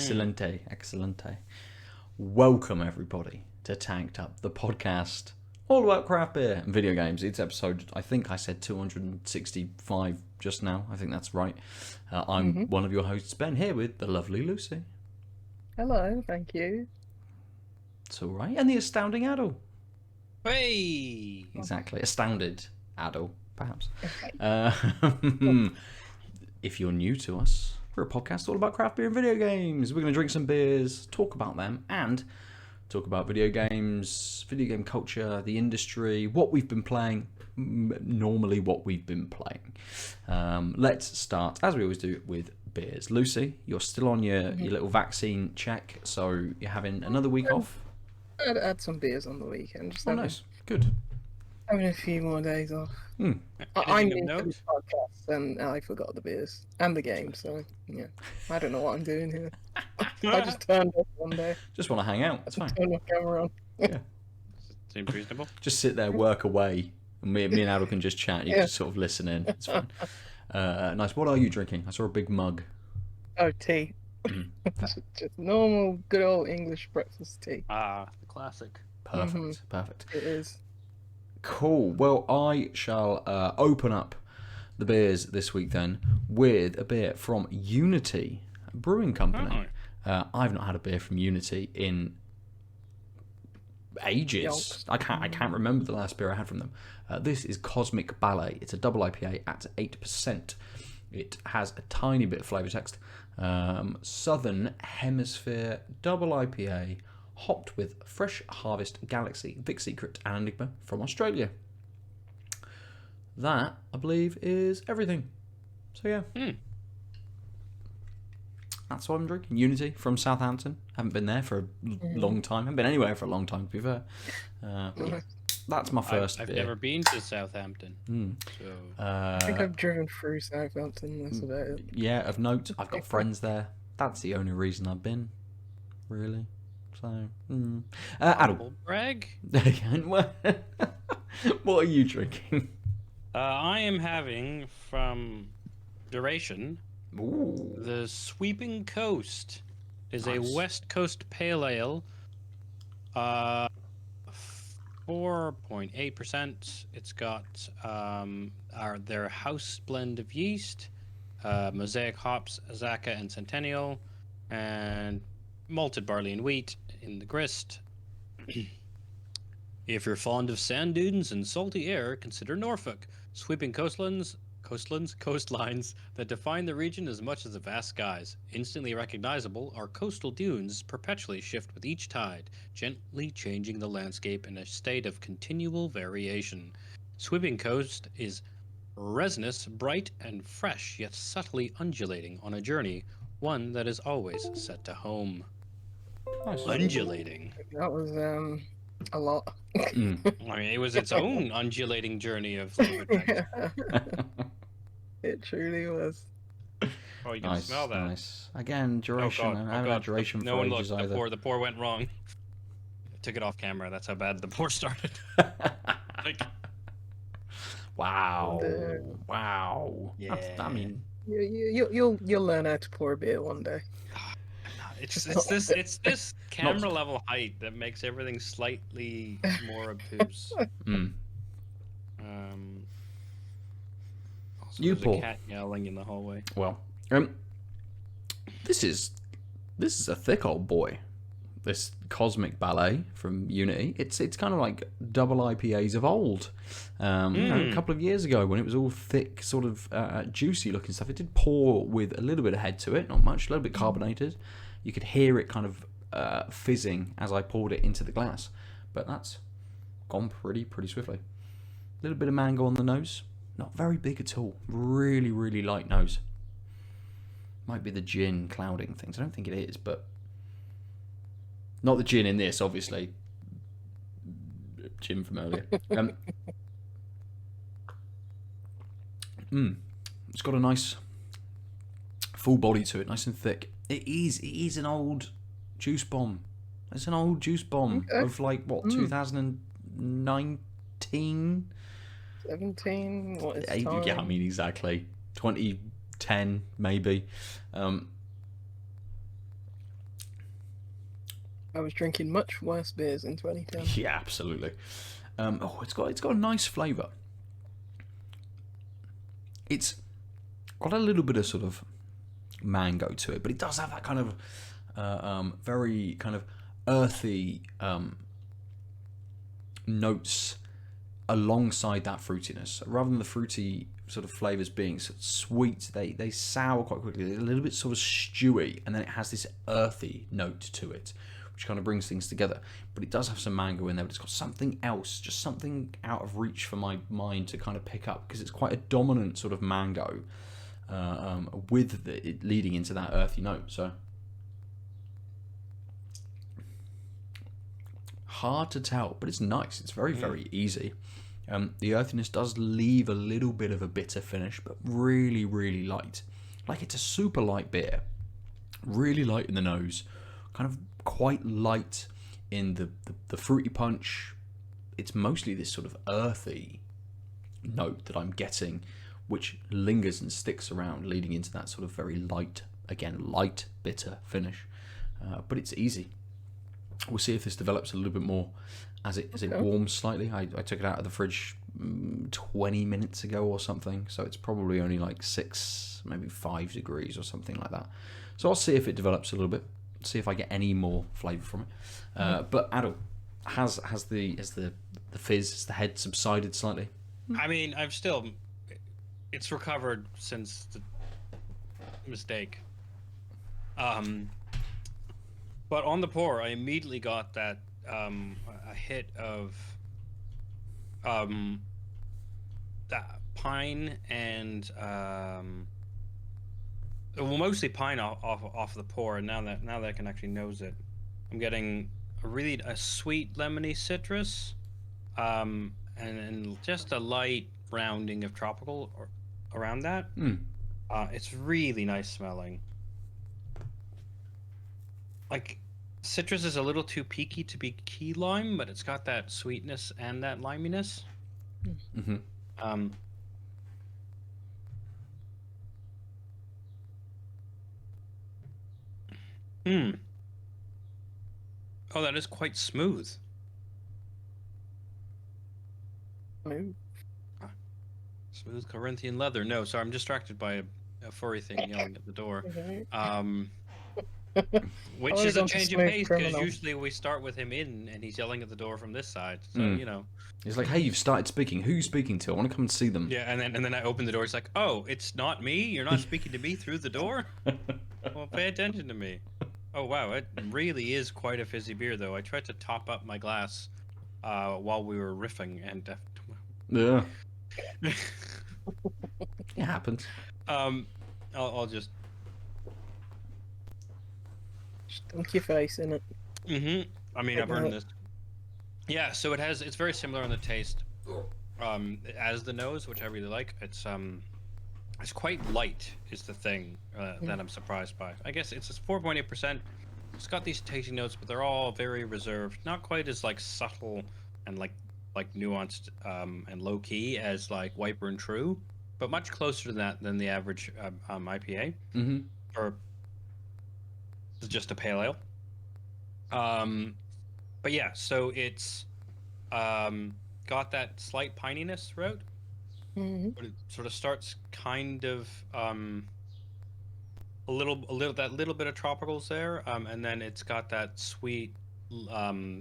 Excellente, excellente. Welcome everybody to Tanked Up, the podcast all about craft beer and video games. It's episode, I think I said 265 just now. I think that's right. I'm one of your hosts, Ben, here with the lovely Lucy. Hello, thank you. It's all right. And the astounding Aadil. Hey! Exactly. Astounded Aadil, perhaps. If you're new to us, we're a podcast all about craft beer and video games. We're going to drink some beers, talk about them, and talk about video games, video game culture, the industry, what we've been playing, normally what we've been playing. Let's start, as we always do, with beers. Lucy, you're still on your little vaccine check, so you're having another week off? I'd add some beers on the weekend. Just nice. Good. Having a few more days off. I'm new to this podcast and I forgot the beers and the game, so yeah. I don't know what I'm doing here. I just turned off one day. Just want to hang out. That's fine. Turn my camera on. Yeah. Seems reasonable. Just sit there, work away, and me and Aadil can just chat. You can just sort of listen in. It's fine. Nice. What are you drinking? I saw a big mug. Oh, tea. Just normal, good old English breakfast tea. Ah, the classic. Perfect. Perfect. It is. Cool. Well, I shall open up the beers this week then with a beer from Unity Brewing Company. I've not had a beer from Unity in ages. I can't remember the last beer I had from them. This is Cosmic Ballet. It's a double IPA at 8%. It has a tiny bit of flavour text. Southern Hemisphere double IPA, hopped with Fresh Harvest, Galaxy, Vic Secret, and Enigma from Australia. That, I believe, is everything. So yeah. That's what I'm drinking. Unity from Southampton. Haven't been there for a long time. Haven't been anywhere for a long time, to be fair. That's my first I've beer. never been to Southampton. So. I think I've driven through Southampton, that's about it. Yeah, of note, I've got friends there. That's the only reason I've been, really. So, Aadil. Brag? What are you drinking? I am having from Duration Ooh. the Sweeping Coast. Is Nice. a West Coast Pale Ale. 4.8%. It's got their house blend of yeast, mosaic hops, Azaka and Centennial, and malted barley and wheat in the grist. If you're fond of sand dunes and salty air, consider Norfolk. Sweeping coastlines that define the region as much as the vast skies. Instantly recognizable, our coastal dunes perpetually shift with each tide, gently changing the landscape in a state of continual variation. Sweeping Coast is resinous, bright, and fresh, yet subtly undulating on a journey, one that is always set to home. Nice. Undulating. That was a lot. I mean, it was its own undulating journey of flavor text. It truly was. Oh, you can Nice, smell that. nice. Again, duration. Oh, God. I haven't had duration No for one ages looked. either. The pour went wrong. I took it off camera. That's how bad the pour started. Like, Wow. There. Wow. Yeah. I mean, You'll learn how to pour a beer one day. it's this camera level height that makes everything slightly more obtuse. Also, You there's pour. a cat yelling in the hallway. well, this is a thick old boy. This Cosmic Ballet from Unity. It's kind of like double IPAs of old. A couple of years ago when it was all thick, sort of juicy looking stuff. It did pour with a little bit of head to it, not much, a little bit carbonated. You could hear it kind of fizzing as I poured it into the glass. But that's gone pretty swiftly. A little bit of mango on the nose. Not very big at all. Really, really light nose. Might be the gin clouding things. I don't think it is, but not the gin in this, obviously. Gin from earlier. It's got a nice full body to it, nice and thick. It is an old juice bomb. It's an old juice bomb of like what 2019. 17. What is time? Yeah, I mean exactly 2010 maybe. I was drinking much worse beers in 2010. Yeah, absolutely. It's got a nice flavour. It's got a little bit of sort of mango to it, but it does have that kind of very kind of earthy notes alongside that fruitiness. Rather than the fruity sort of flavours being sweet, they sour quite quickly. They're a little bit sort of stewy, and then it has this earthy note to it, which kind of brings things together. But it does have some mango in there, but it's got something else, just something out of reach for my mind to kind of pick up, because it's quite a dominant sort of mango with it leading into that earthy note. So hard to tell, but it's nice. It's very, very easy. The earthiness does leave a little bit of a bitter finish, but really, really light. Like, it's a super light beer. Really light in the nose. Kind of quite light in the fruity punch. It's mostly this sort of earthy note that I'm getting, which lingers and sticks around, leading into that sort of very light, again, light, bitter finish. But it's easy. We'll see if this develops a little bit more as it warms slightly. I took it out of the fridge 20 minutes ago or something, so it's probably only like 6, maybe 5 degrees or something like that. So I'll see if it develops a little bit, see if I get any more flavour from it. But Aadil, has the fizz, has the head subsided slightly? I mean, it's recovered since the mistake. But on the pour, I immediately got that a hit of that pine and well, mostly pine off the pour. And now that I can actually nose it, I'm getting a sweet lemony citrus, and just a light rounding of tropical around that. It's really nice smelling. Like, citrus is a little too peaky to be key lime, but it's got that sweetness and that liminess. Mm-hmm. Oh, that is quite smooth. Smooth Corinthian leather. No, sorry, I'm distracted by a furry thing yelling at the door. Which is a change of pace, because usually we start with him in and he's yelling at the door from this side. So, you know. He's like, hey, you've started speaking. Who are you speaking to? I want to come and see them. Yeah, and then I open the door. He's like, oh, it's not me? You're not speaking to me through the door? Well, pay attention to me. Oh, wow. It really is quite a fizzy beer, though. I tried to top up my glass while we were riffing, and... yeah. It happens. I'll just... Dunk your face in it. I mean, I've earned this. Yeah, so it's very similar in the taste as the nose, which I really like. It's quite light is the thing that I'm surprised by. I guess it's 4.8%. It's got these tasty notes, but they're all very reserved. Not quite as like subtle and like nuanced and low key as like Wiper and True, but much closer to that than the average IPA or just a pale ale. But yeah, so it's got that slight pininess throughout. But it sort of starts kind of a little bit of tropicals there, and then it's got that sweet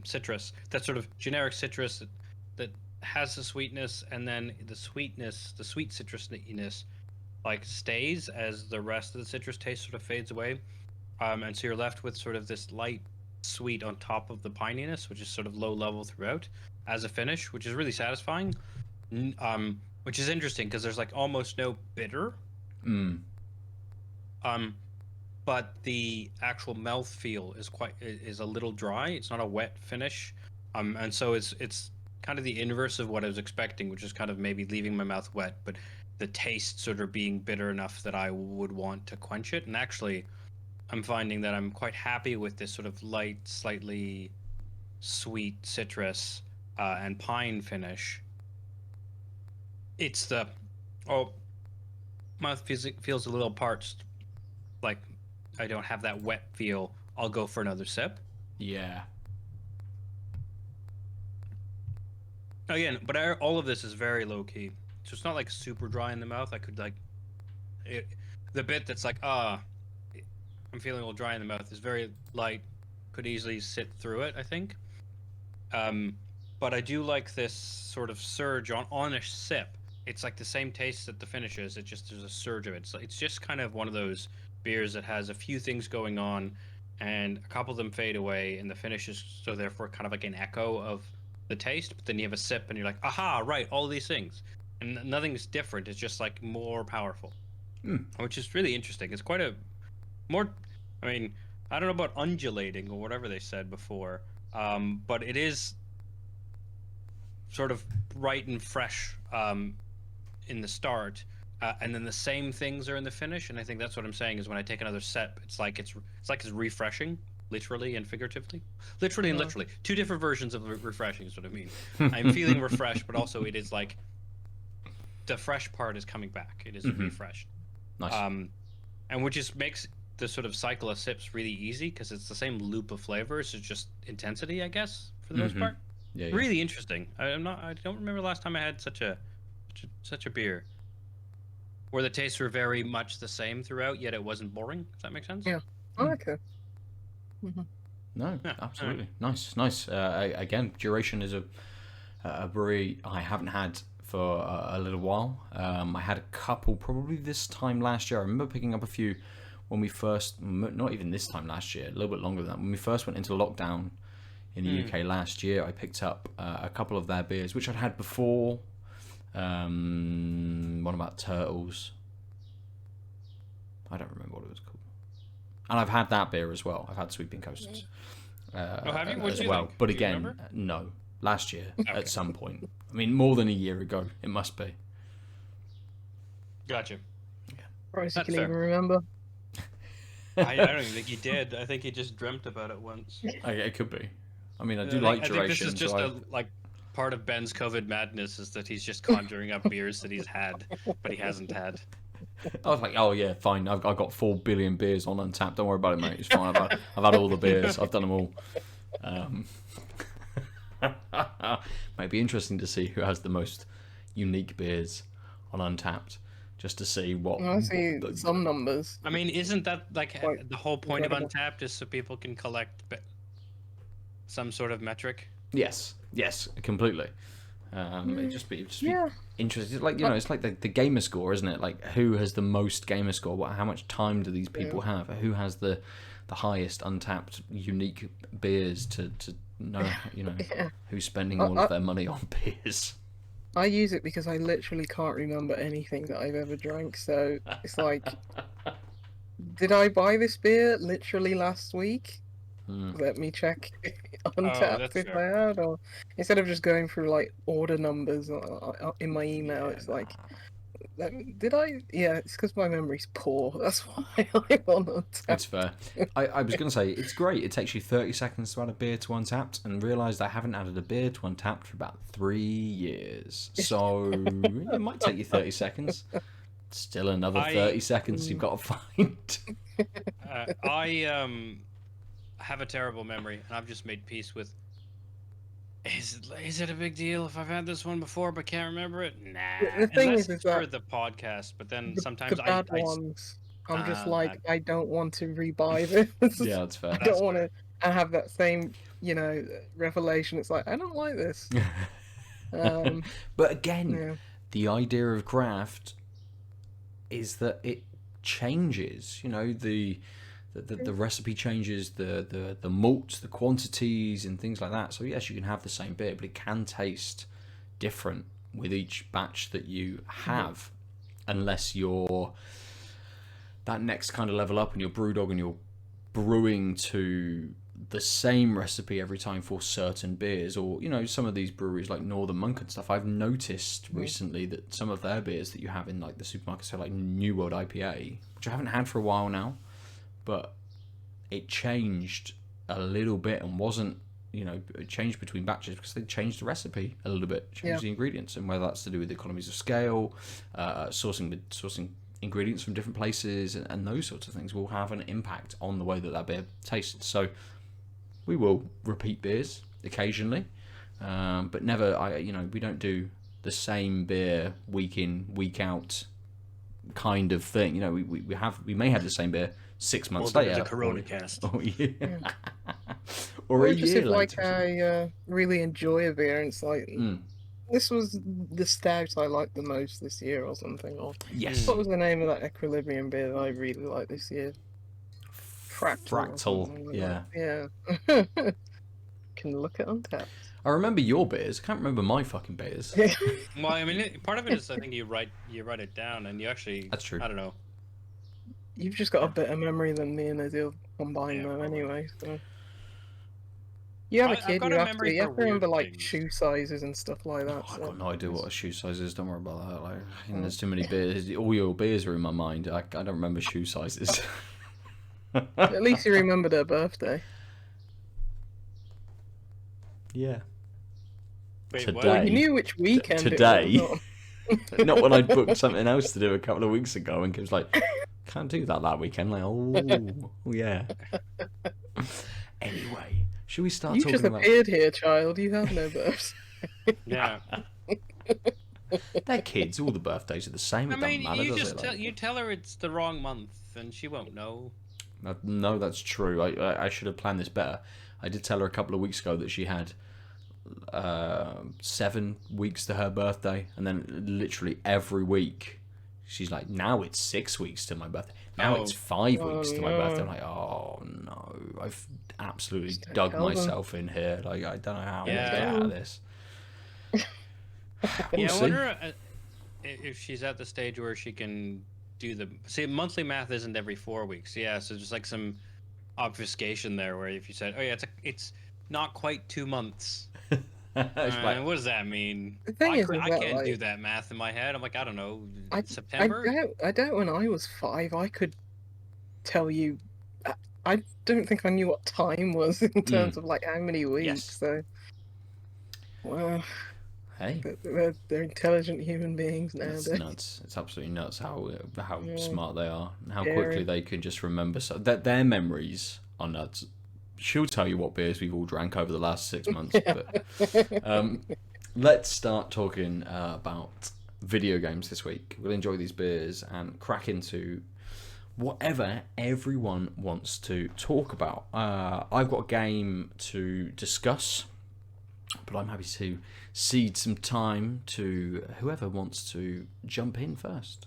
citrus, that sort of generic citrus that has the sweetness, and then the sweet citrusness like stays as the rest of the citrus taste sort of fades away, and so you're left with sort of this light sweet on top of the pininess, which is sort of low level throughout as a finish, which is really satisfying. Which is interesting because there's like almost no bitter. But the actual mouthfeel is a little dry. It's not a wet finish. And so it's kind of the inverse of what I was expecting, which is kind of maybe leaving my mouth wet, but the taste sort of being bitter enough that I would want to quench it. And actually, I'm finding that I'm quite happy with this sort of light, slightly sweet citrus and pine finish. It's the mouth feels a little parched, like I don't have that wet feel. I'll go for another sip. Yeah. Again, but all of this is very low key, so it's not like super dry in the mouth. I could like, the bit that's like I'm feeling a little dry in the mouth is very light. Could easily sit through it, I think. But I do like this sort of surge on a sip. It's like the same taste that the finish is. It just there's a surge of it. It's just kind of one of those beers that has a few things going on, and a couple of them fade away, and the finish is so therefore kind of like an echo of the taste. But then you have a sip, and you're like, aha, right, all these things, and nothing's different. It's just like more powerful, which is really interesting. It's quite a more. I mean, I don't know about undulating or whatever they said before, but it is sort of bright and fresh in the start, and then the same things are in the finish. And I think that's what I'm saying is when I take another sip, it's like it's refreshing, literally and figuratively, literally and literally. Two different versions of refreshing is what I mean. I'm feeling refreshed, but also it is like the fresh part is coming back. It is refreshed. Nice. And which just makes the sort of cycle of sips really easy because it's the same loop of flavors. It's just intensity, I guess, for the most part. Yeah. Really interesting. I don't remember the last time I had such a beer where the tastes were very much the same throughout, yet it wasn't boring. Does that make sense? Yeah. Okay. No, Yeah, absolutely. Nice. Again, Duration is a brewery I haven't had for a little while. I had a couple probably this time last year. I remember picking up a few when we first, not even this time last year, a little bit longer than that. When we first went into lockdown in the UK last year, I picked up a couple of their beers, which I'd had before. One about turtles. I don't remember what it was called. And I've had that beer as well. I've had Sweeping Coasts have you? as well. But again, no. Last year at some point. I mean, more than a year ago, it must be. Gotcha. Probably you can even remember. I don't even think he did. I think he just dreamt about it once. It could be. I mean, I do like Duration. I think this is just like part of Ben's COVID madness is that he's just conjuring up beers that he's had, but he hasn't had. I was like, oh yeah, fine. I've got 4 billion beers on Untapped. Don't worry about it, mate. It's fine. I've had all the beers. I've done them all. Might be interesting to see who has the most unique beers on Untapped, just to see what. I see some numbers. I mean, isn't that like the whole point of Untapped is so people can collect some sort of metric? Yes, completely. It'd just be interesting. Like, it's like the gamer score, isn't it? Like, who has the most gamer score? How much time do these people have? Who has the highest Untapped unique beers to know? Who's spending all of their money on beers? I use it because I literally can't remember anything that I've ever drank. So it's like, did I buy this beer literally last week? Let me check Untapped if I had, or instead of just going through like order numbers in my email, it's like, did I? Yeah, it's because my memory's poor. That's why I'm on Untapped. It's fair. I was going to say, it's great. It takes you 30 seconds to add a beer to Untapped, and realised I haven't added a beer to Untapped for about 3 years. So it might take you 30 seconds. Still another 30 seconds you've got to find. I have a terrible memory, and I've just made peace with. Is it a big deal if I've had this one before but can't remember it? Nah. The thing is for the podcast, but then sometimes the bad ones, I'm just like, I don't want to rebuy this. Yeah, that's fair. I don't want to have that same, revelation. It's like, I don't like this. But again, the idea of craft is that it changes. The recipe changes, the malts, the quantities, and things like that. So yes, you can have the same beer, but it can taste different with each batch that you have, unless you're that next kind of level up and you're BrewDog and you're brewing to the same recipe every time for certain beers, or some of these breweries like Northern Monk and stuff. I've noticed recently that some of their beers that you have in like the supermarkets, so like New World IPA, which I haven't had for a while now. But it changed a little bit and wasn't, it changed between batches because they changed the recipe a little bit, changed the ingredients, and whether that's to do with economies of scale, sourcing ingredients from different places, and those sorts of things will have an impact on the way that beer tastes. So we will repeat beers occasionally, but never. We don't do the same beer week in, week out kind of thing. You know, we may have the same beer 6 months Welcome to later. the Corona cast. Or, yeah. Yeah. or a just year if later. I really enjoy a beer and it's like this was the stout I liked the most this year or something. Or Yes. what was the name of that Equilibrium beer that I really liked this year? Fractal. Yeah. Yeah. Can look at Untapped. I remember your beers. I can't remember my fucking beers. Well, I mean, part of it is I think you write it down and you actually. That's true. I don't know. You've just got a better memory than me and Aadil combined, though. Anyway, so you have a kid. got You a have memory to. You for have to remember weird like things. shoe sizes and stuff like that. I've so. got no idea what a shoe size is. Don't worry about that. Like, there's too many beers. All your beers are in my mind. I don't remember shoe sizes. At least you remembered her birthday. Yeah. Wait, Today. what? Well, you knew which weekend today. it was. Not when I booked something else to do a couple of weeks ago, and it was like, can't do that weekend. Like, oh yeah. Anyway, should we start You talking just about? appeared here, child. You have no birth. Yeah. They're kids. All the birthdays are the same. I It mean, doesn't matter, you does just it? tell, Like, you tell her it's the wrong month and she won't know. no, that's true. I should have planned this better. I did tell her a couple of weeks ago that she had 7 weeks to her birthday, and then literally every week she's like, now it's 6 weeks to my birthday. Now it's 5 weeks to my birthday. I'm like, oh no, I've absolutely dug tell them. myself in here. Like, I don't know how I'm gonna Yeah. get out of this. We'll Yeah, I see. wonder if she's at the stage where she can do the monthly math isn't every 4 weeks. Yeah, so just like some obfuscation there, where if you said, oh yeah, it's not quite 2 months. It's like, What does that mean? The thing I is that, can't do like, that math in my head. I'm like, I don't know, I September. I doubt when I was 5, I could tell you. I don't think I knew what time was in terms of like how many weeks. Yes. So, well, hey, they're intelligent human beings it's nowadays. nuts. It's absolutely nuts how Yeah. smart they are and how Scary. quickly they can just remember. So that their memories are nuts. She'll tell you what beers we've all drank over the last 6 months. But let's start talking about video games this week. We'll enjoy these beers and crack into whatever everyone wants to talk about. I've got a game to discuss, but I'm happy to cede some time to whoever wants to jump in first.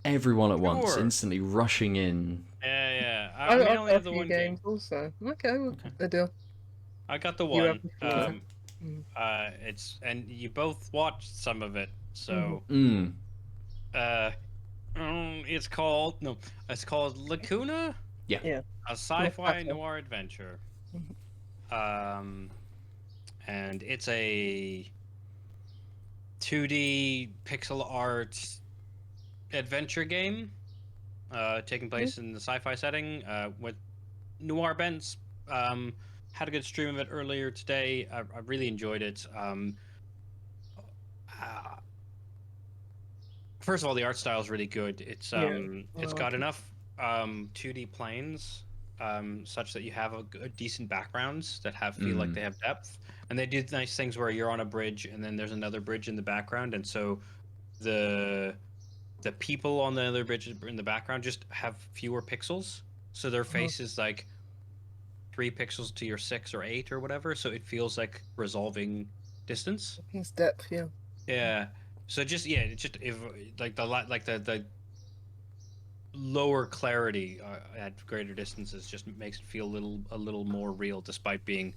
Everyone at once, Sure. instantly rushing in. Yeah. I I've only got a have the few one games game. also. Okay, well, Aadil. I got the You have one. the floor. It's and you both watched some of it, so it's called Lacuna. Yeah. Yeah. A sci-fi Lacuna. noir adventure. And it's a 2D pixel art adventure game, taking place in the sci-fi setting, with noir bents. Had a good stream of it earlier today. I really enjoyed it. First of all, the art style is really good. It's got enough 2D planes such that you have a decent backgrounds that feel like they have depth, and they do nice things where you're on a bridge and then there's another bridge in the background, and so the people on the other bridge in the background just have fewer pixels, so their face is like 3 pixels to your 6 or 8 or whatever, so it feels like resolving distance. It's depth, yeah. Yeah. So if like the lower clarity at greater distances just makes it feel a little more real, despite being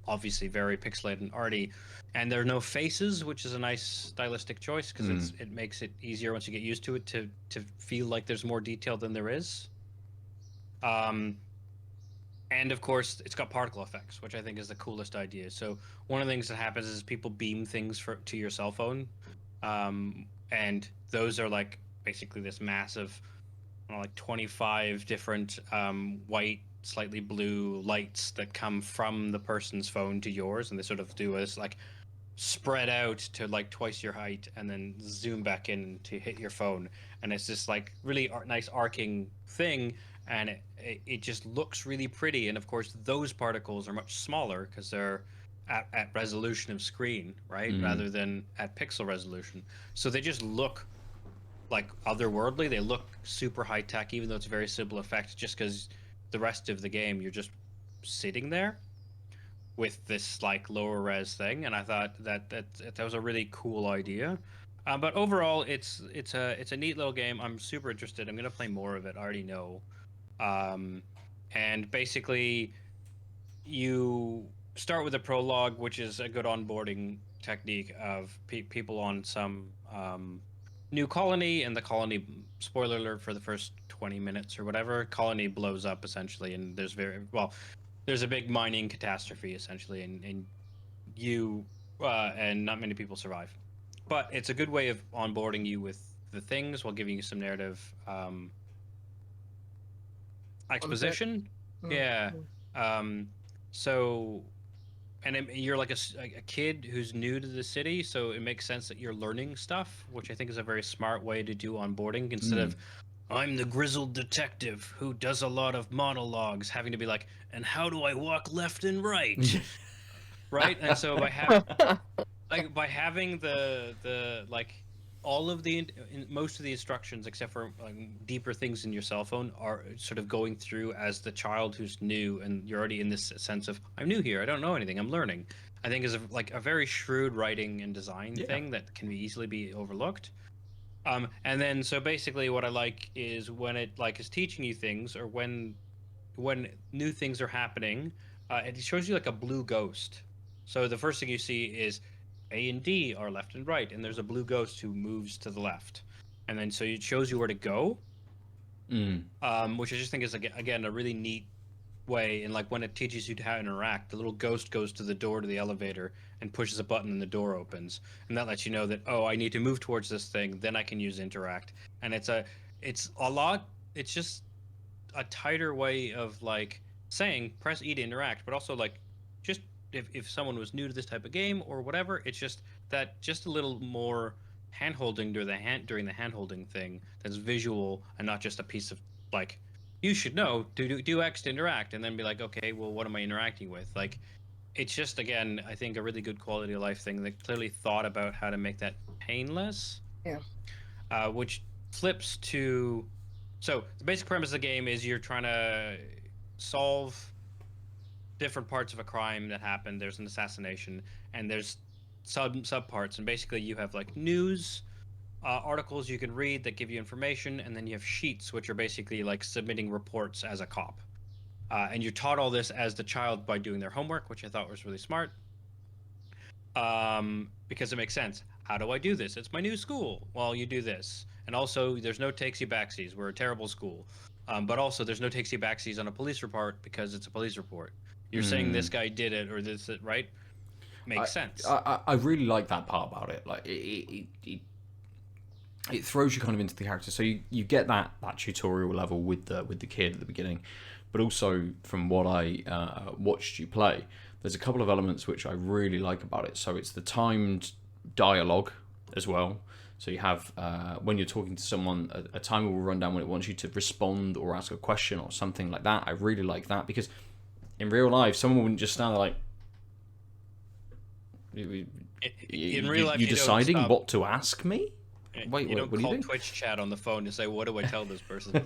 obviously very pixelated and arty. And there are no faces, which is a nice stylistic choice because it makes it easier once you get used to it to feel like there's more detail than there is. And of course, it's got particle effects, which I think is the coolest idea. So one of the things that happens is people beam things to your cell phone, and those are like basically this massive, like 25 different white, slightly blue lights that come from the person's phone to yours, and they sort of do this like spread out to like twice your height, and then zoom back in to hit your phone, and it's this like really nice arcing thing. and it just looks really pretty. And of course, those particles are much smaller because they're at resolution of screen, right, rather than at pixel resolution. So they just look like otherworldly. They look super high tech, even though it's a very simple effect. Just because the rest of the game, you're just sitting there with this like lower res thing, and I thought that was a really cool idea. But overall, it's a neat little game. I'm super interested. I'm gonna play more of it. I already know. And basically, you start with a prologue, which is a good onboarding technique of people on some new colony, and the colony, spoiler alert for the first 20 minutes or whatever, colony blows up essentially, and there's a big mining catastrophe essentially, and you and not many people survive. But it's a good way of onboarding you with the things while giving you some narrative exposition. Yeah. So, and you're like a kid who's new to the city, so it makes sense that you're learning stuff, which I think is a very smart way to do onboarding instead of I'm the grizzled detective who does a lot of monologues, having to be like, and how do I walk left and right? Right? And so by having the like all of the most of the instructions except for deeper things in your cell phone are sort of going through as the child who's new, and you're already in this sense of I'm new here, I don't know anything, I'm learning. I think is a very shrewd writing and design thing that can easily be overlooked. And then so basically what I like is when it like is teaching you things, or when new things are happening, it shows you like a blue ghost. So the first thing you see is A and D are left and right, and there's a blue ghost who moves to the left, and then so it shows you where to go, which I just think is again a really neat way. And like when it teaches you how to interact, the little ghost goes to the door to the elevator and pushes a button, and the door opens, and that lets you know that I need to move towards this thing, then I can use interact. And it's just a tighter way of like saying press E to interact, but also like just if someone was new to this type of game or whatever, it's just a little more hand-holding during the hand-holding thing that's visual and not just a piece of like you should know to do X to interact, and then be like, okay, well, what am I interacting with? Like, it's just, again, I think a really good quality of life thing that clearly thought about how to make that painless. Yeah. Which flips to, so the basic premise of the game is you're trying to solve different parts of a crime that happened. There's an assassination, and there's subparts, and basically you have like news articles you can read that give you information, and then you have sheets, which are basically like submitting reports as a cop. And you're taught all this as the child by doing their homework, which I thought was really smart. Because it makes sense. How do I do this? It's my new school. Well, you do this. And also, there's no takesy-backsies. We're a terrible school. But also, there's no takesy-backsies on a police report because it's a police report. You're saying this guy did it, or this, right? Makes sense. I really like that part about it. Like it throws you kind of into the character. So you get that tutorial level with the kid at the beginning, but also from what I watched you play, there's a couple of elements which I really like about it. So it's the timed dialogue as well. So you have when you're talking to someone, a timer will run down when it wants you to respond or ask a question or something like that. I really like that because in real life, someone wouldn't just stand there like. In real life, you deciding what to ask me? Wait, you don't what call do you do? Twitch chat on the phone to say, what do I tell this person?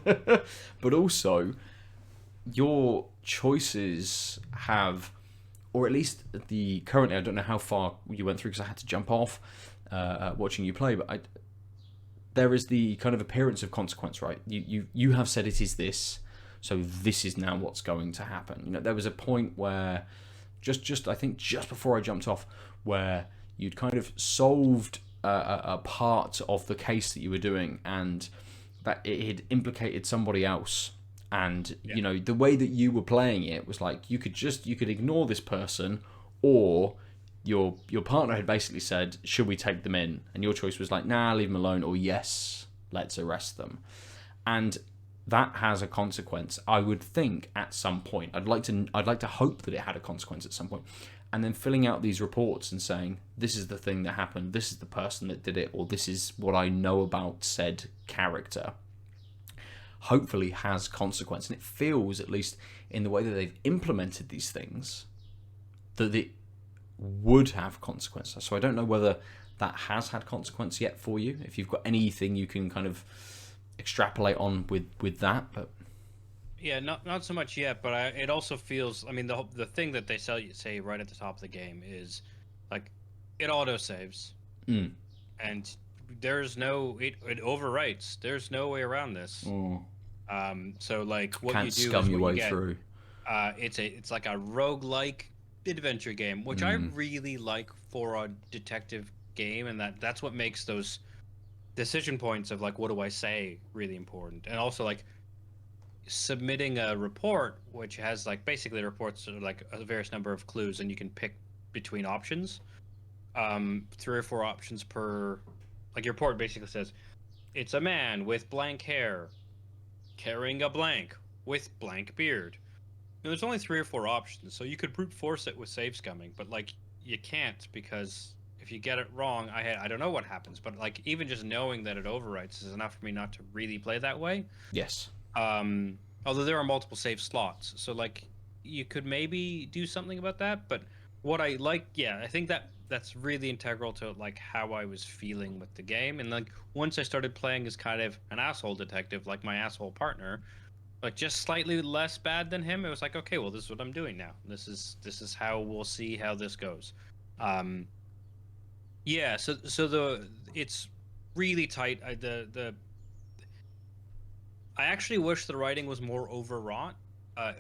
But also, your choices have, or at least currently, I don't know how far you went through because I had to jump off watching you play, but there is the kind of appearance of consequence, right? You have said it is this, so this is now what's going to happen. You know, there was a point where, just I think just before I jumped off, where you'd kind of solved a part of the case that you were doing, and that it had implicated somebody else. And you know, the way that you were playing it was like you could ignore this person, or your partner had basically said, should we take them in? And your choice was like, nah, leave them alone, or yes, let's arrest them. And that has a consequence, I would think, at some point. I'd like to hope that it had a consequence at some point. And then filling out these reports and saying, this is the thing that happened, this is the person that did it, or this is what I know about said character. hopefully has consequence. And it feels, at least in the way that they've implemented these things, that it would have consequences. So I don't know whether that has had consequence yet for you. If you've got anything you can kind of extrapolate on with that, but Yeah, not so much yet, but it also feels. I mean, the thing that they say right at the top of the game is, like, it auto saves, and there's no it overwrites. There's no way around this. So like what can't you do scum is your what way you get. through. It's like a roguelike adventure game, which I really like for a detective game, and that's what makes those decision points of like what do I say really important, and also like submitting a report which has like basically reports like a various number of clues, and you can pick between options, 3 or 4 options per. Like your report basically says it's a man with blank hair carrying a blank with blank beard. There's only 3 or 4 options, so you could brute force it with save scumming, but like you can't, because if you get it wrong, I don't know what happens, but like even just knowing that it overwrites is enough for me not to really play that way. Yes. Although there are multiple save slots, so like you could maybe do something about that. But what I like, yeah, I think that's really integral to like how I was feeling with the game. And like once I started playing as kind of an asshole detective, like my asshole partner, like just slightly less bad than him, it was like, okay, well, this is what I'm doing now. This is how we'll see how this goes. Yeah, so it's really tight. I actually wish the writing was more overwrought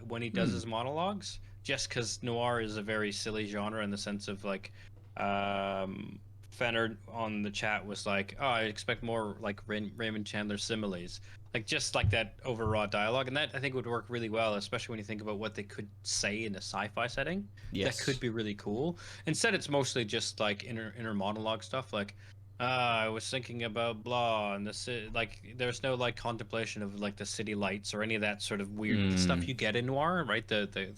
when he does his monologues, just because noir is a very silly genre in the sense of like, Fenner on the chat was like, "Oh, I expect more like Raymond Chandler similes." Like just like that overwrought dialogue, and that I think would work really well, especially when you think about what they could say in a sci-fi setting. Yes. That could be really cool. Instead, it's mostly just like inner monologue stuff, like, I was thinking about blah, and like there's no like contemplation of like the city lights or any of that sort of weird stuff you get in noir, right? The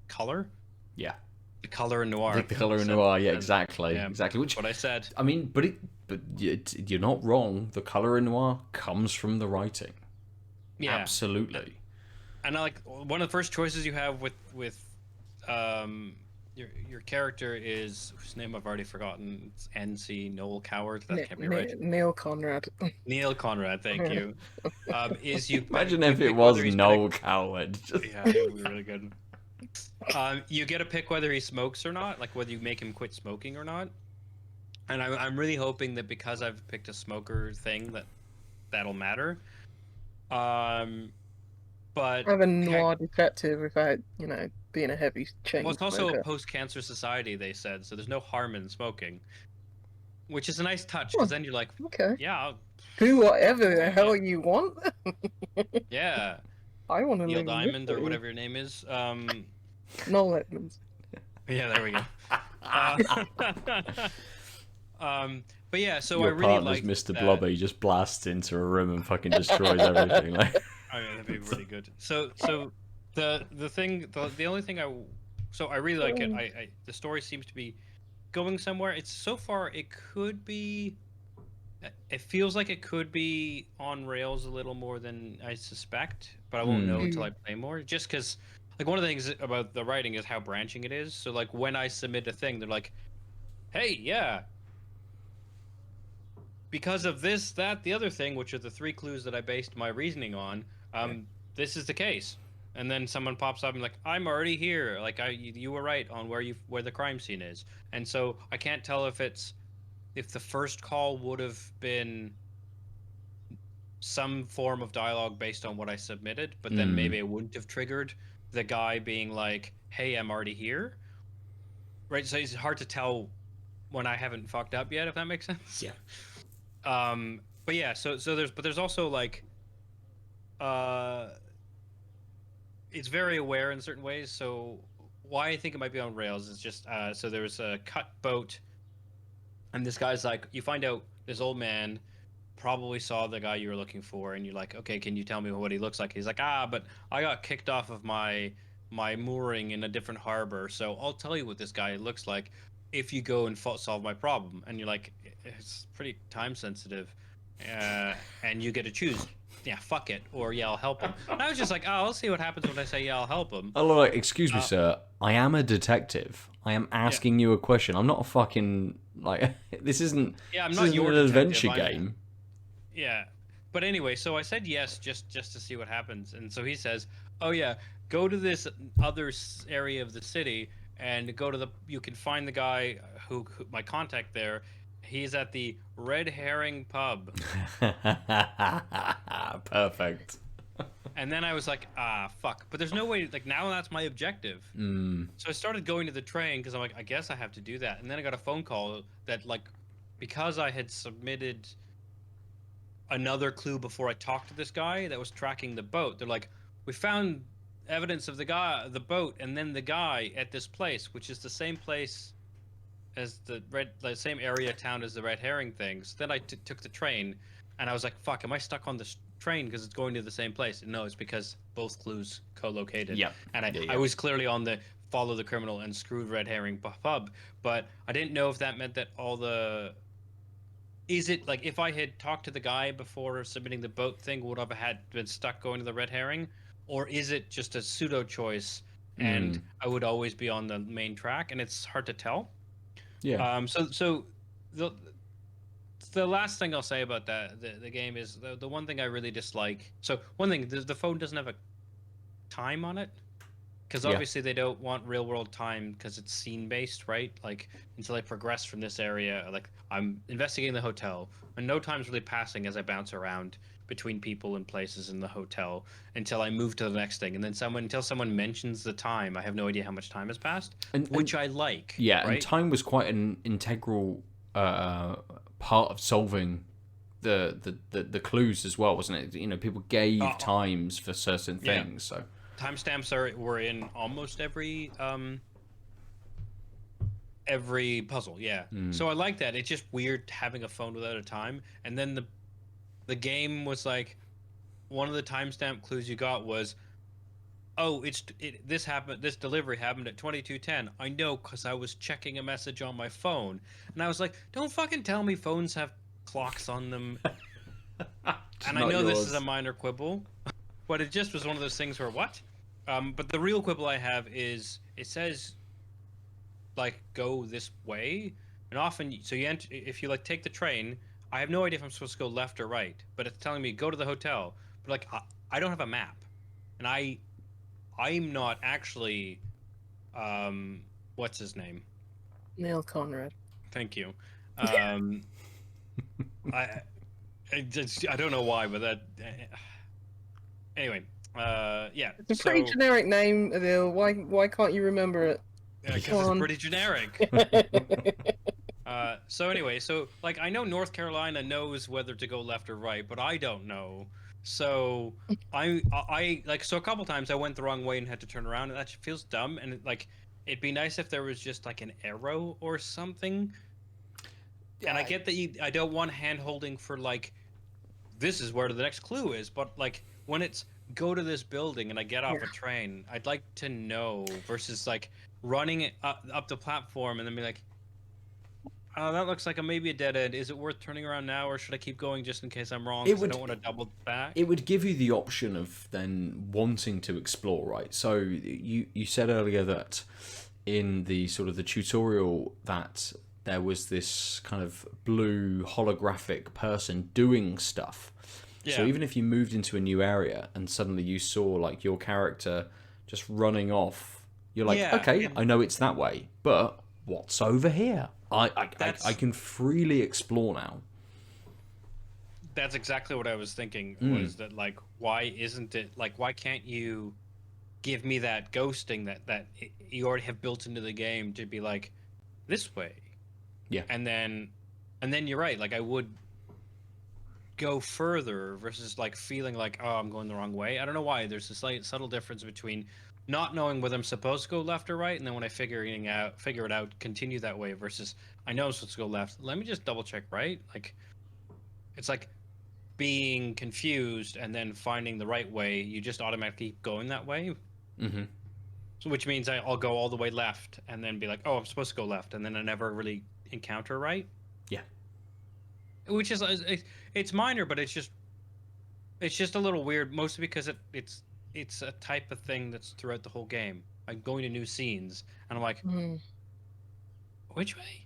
color. Yeah. The color in noir. The color in noir, yeah, exactly. Yeah, Exactly. Which what I said. I mean, but you're not wrong. The color in noir comes from the writing. Yeah. Absolutely. And I like one of the first choices you have with your character is, whose name I've already forgotten. It's NC Noel Coward. That can't be right. Neil Conrad. Neil Conrad, thank you. Is you Imagine you if it pick was whether he's Noel Coward. Yeah, it would be really good. You get to pick whether he smokes or not, like whether you make him quit smoking or not. And I'm really hoping that because I've picked a smoker thing that'll matter. But I have a noir detective without, being a heavy chain well, it's also smoker. a post-cancer society, they said, so there's no harm in smoking, which is a nice touch, Oh, because then you're like, okay. yeah, Do whatever the hell you want. yeah, I want to Neil live Diamond or in whatever your name is. Noel Edmonds. Yeah, there we go. But yeah, so Your I really partner's like Mr. that. Blobby just blasts into a room and fucking destroys everything. Like, Oh yeah, that'd be really good. So the only thing I really like it. I the story seems to be going somewhere. It's so far it could be. It feels like it could be on rails a little more than I suspect, but I won't know until I play more. Just because, like, one of the things about the writing is how branching it is. So like when I submit a thing, they're like, "Hey, yeah, because of this, that, the other thing," which are the 3 clues that I based my reasoning on. This is the case, and then someone pops up and like, "I'm already here. Like, you were right on where the crime scene is," and so I can't tell if the first call would have been some form of dialogue based on what I submitted, but then maybe it wouldn't have triggered the guy being like, "Hey, I'm already here," right? So it's hard to tell when I haven't fucked up yet, if that makes sense. yeah. But yeah, so there's also like, it's very aware in certain ways. So why I think it might be on rails is just, so there's a cut boat, and this guy's like, you find out this old man probably saw the guy you were looking for, and you're like, okay, can you tell me what he looks like? He's like, but I got kicked off of my mooring in a different harbor, so I'll tell you what this guy looks like if you go and solve my problem. And you're like, it's pretty time sensitive. and you get to choose. Yeah, fuck it, or yeah, I'll help him. And I was just like, oh, I'll see what happens when I say yeah, I'll help him. Oh, like, excuse me, sir. I am a detective. I am asking you a question. I'm not a fucking like. This isn't. Yeah, I'm this not isn't your an detective, adventure game. Yeah, but anyway, so I said yes just to see what happens, and so he says, oh yeah, go to this other area of the city and go to the. You can find the guy who my contact there. He's at the Red Herring Pub. Perfect. And then I was like, fuck. But there's no way, like, now that's my objective. So I started going to the train because I'm like, I guess I have to do that. And then I got a phone call that, like, because I had submitted another clue before I talked to this guy that was tracking the boat, they're like, we found evidence of the boat, and then the guy at this place, which is the same place as the same area town as the Red Herring things. Then I took the train, and I was like, "Fuck, am I stuck on this train because it's going to the same place?" And no, it's because both clues co-located. Yeah. And I was clearly on the follow the criminal and screwed Red Herring pub, but I didn't know if that meant that all the. Is it like if I had talked to the guy before submitting the boat thing, would I have been stuck going to the Red Herring, or is it just a pseudo choice and I would always be on the main track? And it's hard to tell. Yeah. So the last thing I'll say about the game is the one thing I really dislike. So one thing, the phone doesn't have a time on it, because obviously they don't want real world time because it's scene based, right? Like until I progress from this area, like I'm investigating the hotel, and no time's really passing as I bounce around between people and places in the hotel until I move to the next thing, and then until someone mentions the time, I have no idea how much time has passed, which I like. Yeah, right? And time was quite an integral part of solving the clues as well, wasn't it? You know, people gave times for certain things, so timestamps were in almost every puzzle. Yeah, so I like that. It's just weird having a phone without a time, and then the game was like, one of the timestamp clues you got was, oh, this delivery happened at 22:10. I know because I was checking a message on my phone, and I was like, don't fucking tell me phones have clocks on them. And I know this is a minor quibble, but it just was one of those things where what? But the real quibble I have is it says like go this way, and often so if you like take the train. I have no idea if I'm supposed to go left or right, but it's telling me go to the hotel. But like I don't have a map, and I'm not actually what's his name? Neil Conrad. Thank you. I don't know why, but that anyway. Yeah. It's a pretty generic name, Aadil. Why can't you remember it? Because it's pretty generic. So anyway, so like I know North Carolina knows whether to go left or right, but I don't know. So I like so a couple times I went the wrong way and had to turn around, and that feels dumb. And it'd be nice if there was just like an arrow or something. And I get that I don't want hand holding for like this is where the next clue is, but like when it's go to this building and I get off a train, I'd like to know versus like running it up the platform and then be like, oh, that looks like maybe a dead end. Is it worth turning around now, or should I keep going just in case I'm wrong? I don't want to double back. It would give you the option of then wanting to explore, right? So you said earlier that in the sort of the tutorial that there was this kind of blue holographic person doing stuff. Yeah. So even if you moved into a new area and suddenly you saw like your character just running off, you're like, okay, I know it's that way, but what's over here? I can freely explore now. That's exactly what I was thinking. Was that like, why isn't it like, why can't you give me that ghosting that you already have built into the game to be like this way? Yeah. And then you're right. Like I would go further versus like feeling like, oh, I'm going the wrong way. I don't know why. There's a slight subtle difference between not knowing whether I'm supposed to go left or right, and then when I figure it out, continue that way versus I know I'm supposed to go left. Let me just double check right. Like it's like being confused and then finding the right way. You just automatically keep going that way. Mm-hmm. So which means I'll go all the way left and then be like, oh, I'm supposed to go left, and then I never really encounter right. Yeah. which is it's minor, but it's just a little weird, mostly because it's a type of thing that's throughout the whole game. I'm going to new scenes, and I'm like, which way,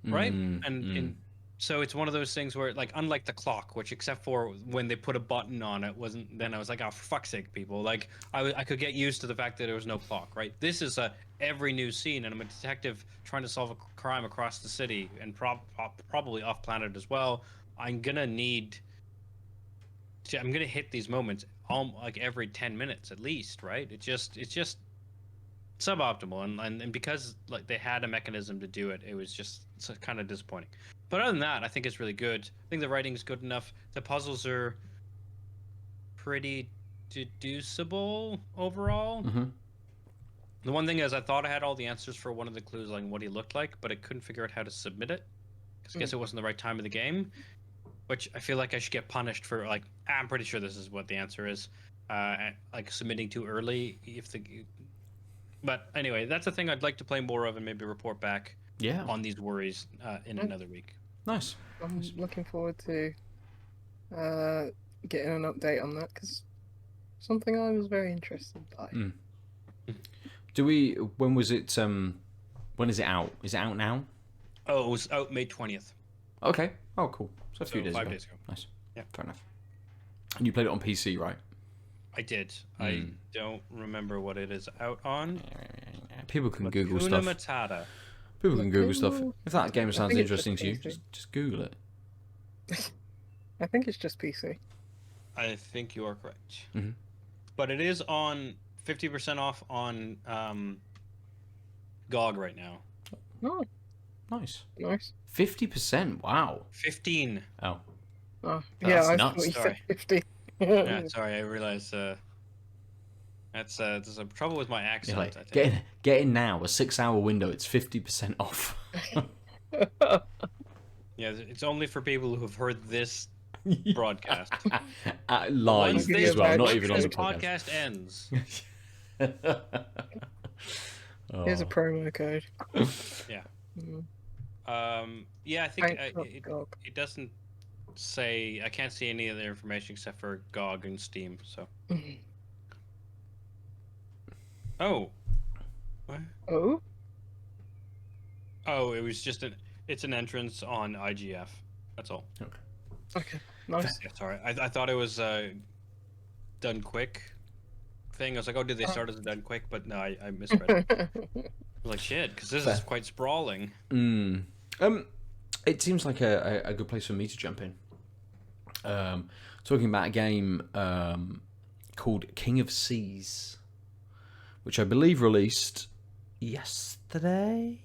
right? And so it's one of those things where, like, unlike the clock, which except for when they put a button on it, wasn't. Then I was like, oh, for fuck's sake, people! Like, I could get used to the fact that there was no clock, right? This is every new scene, and I'm a detective trying to solve a crime across the city and probably off planet as well. I'm gonna hit these moments like every 10 minutes at least, right? It's just suboptimal, and because like they had a mechanism to do it, it was just kind of disappointing. But other than that, I think it's really good. I think the writing's good enough. The puzzles are pretty deducible overall. The one thing is, I thought I had all the answers for one of the clues, like what he looked like, but I couldn't figure out how to submit it, because I guess it wasn't the right time of the game, which I feel like I should get punished for. Like, I'm pretty sure this is what the answer is, like submitting too early. But anyway, that's a thing I'd like to play more of and maybe report back on these worries in another week. Nice. I'm looking forward to getting an update on that, because something I was very interested by. When was it? When is it out? Is it out now? Oh, it was out May 20th. Okay. Oh, cool. So a few days 5 ago. days ago. Nice. Yeah. Fair enough. And you played it on PC, right? I did. I don't remember what it is out on. People can Google Lacuna stuff. Matata. People can Google stuff. If that game I sounds think it's interesting to you, just just Google it. I think it's just PC. I think you are correct. But it is on 50% off on GOG right now. Oh, Nice. 50%. Wow. 15. Oh. Oh, That's yeah, I nuts. thought you Sorry. said 50. Yeah, sorry, I realized that's there's a trouble with my accent. Like, I think. get in now. A 6-hour window. It's 50% off. Yeah, it's only for people who have heard this broadcast. Live Once as well, not even on this the podcast. podcast ends. Here's a promo code. Yeah. Mm. Yeah, I think GOG. it doesn't say. I can't see any other information except for GOG and Steam. So. Oh. What? Oh? Oh, it was just it's an entrance on IGF. That's all. Okay, nice. Yeah, sorry. I thought it was done quick thing. I was like, oh, did they start as a done quick? But no, I misread it. I was like, shit, because this is quite sprawling. It seems like a good place for me to jump in. Talking about a game called King of Seas, which I believe released yesterday.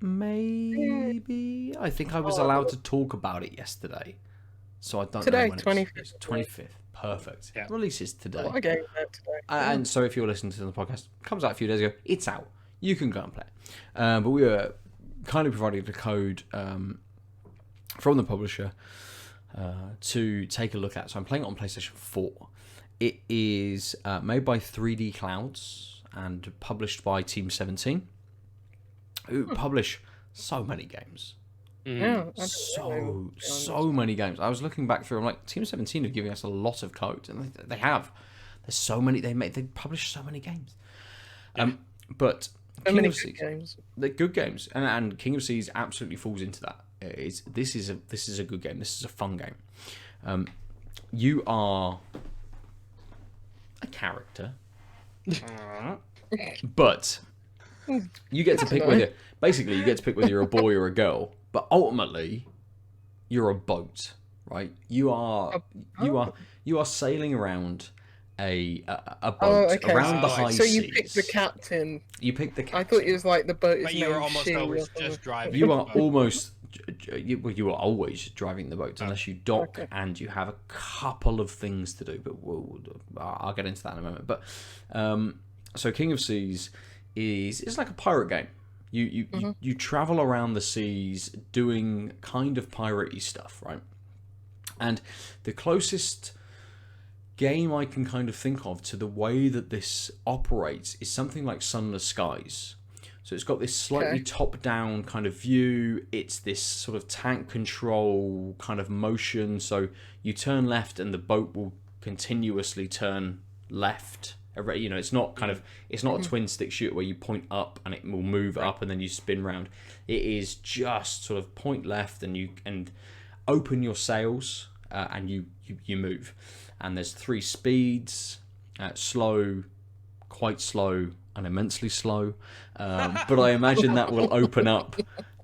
Maybe. I think I was allowed to talk about it yesterday, so I don't Today, know when 25th. it's 25th. Perfect. Yeah. Releases today. What a game that today. And so if you're listening to the podcast, it comes out a few days ago. It's out. You can go and play it. But we were kindly provided a code from the publisher to take a look at. So I'm playing it on PlayStation 4. It is made by 3D Clouds and published by Team 17, who publish so many games. Yeah, So many games. I was looking back through. I'm like, Team 17 are giving us a lot of codes, and they have. There's so many. They publish so many games. But So King many of good Seas, games. they're good games, and King of Seas absolutely falls into that. This is a good game. This is a fun game. You are a character, but you get to pick whether. Basically, you get to pick whether you're a boy or a girl, but ultimately, you're a boat, right? You are sailing around a boat around the high So seas. you pick the captain. You pick the captain. I thought it was like the boat is But you were named almost She always or something. just driving. You are the boat. almost. You are always driving the boat unless you dock and you have a couple of things to do. But I'll get into that in a moment. But so King of Seas is like a pirate game. You travel around the seas doing kind of piratey stuff, right? And the closest game I can kind of think of to the way that this operates is something like Sunless Skies. So it's got this slightly top-down kind of view. It's this sort of tank control kind of motion. So you turn left and the boat will continuously turn left. You know, it's not kind of, it's not a twin stick shooter where you point up and it will move up and then you spin round. It is just sort of point left and open your sails and you move. And there's 3 speeds: slow, quite slow, and immensely slow. But I imagine that will open up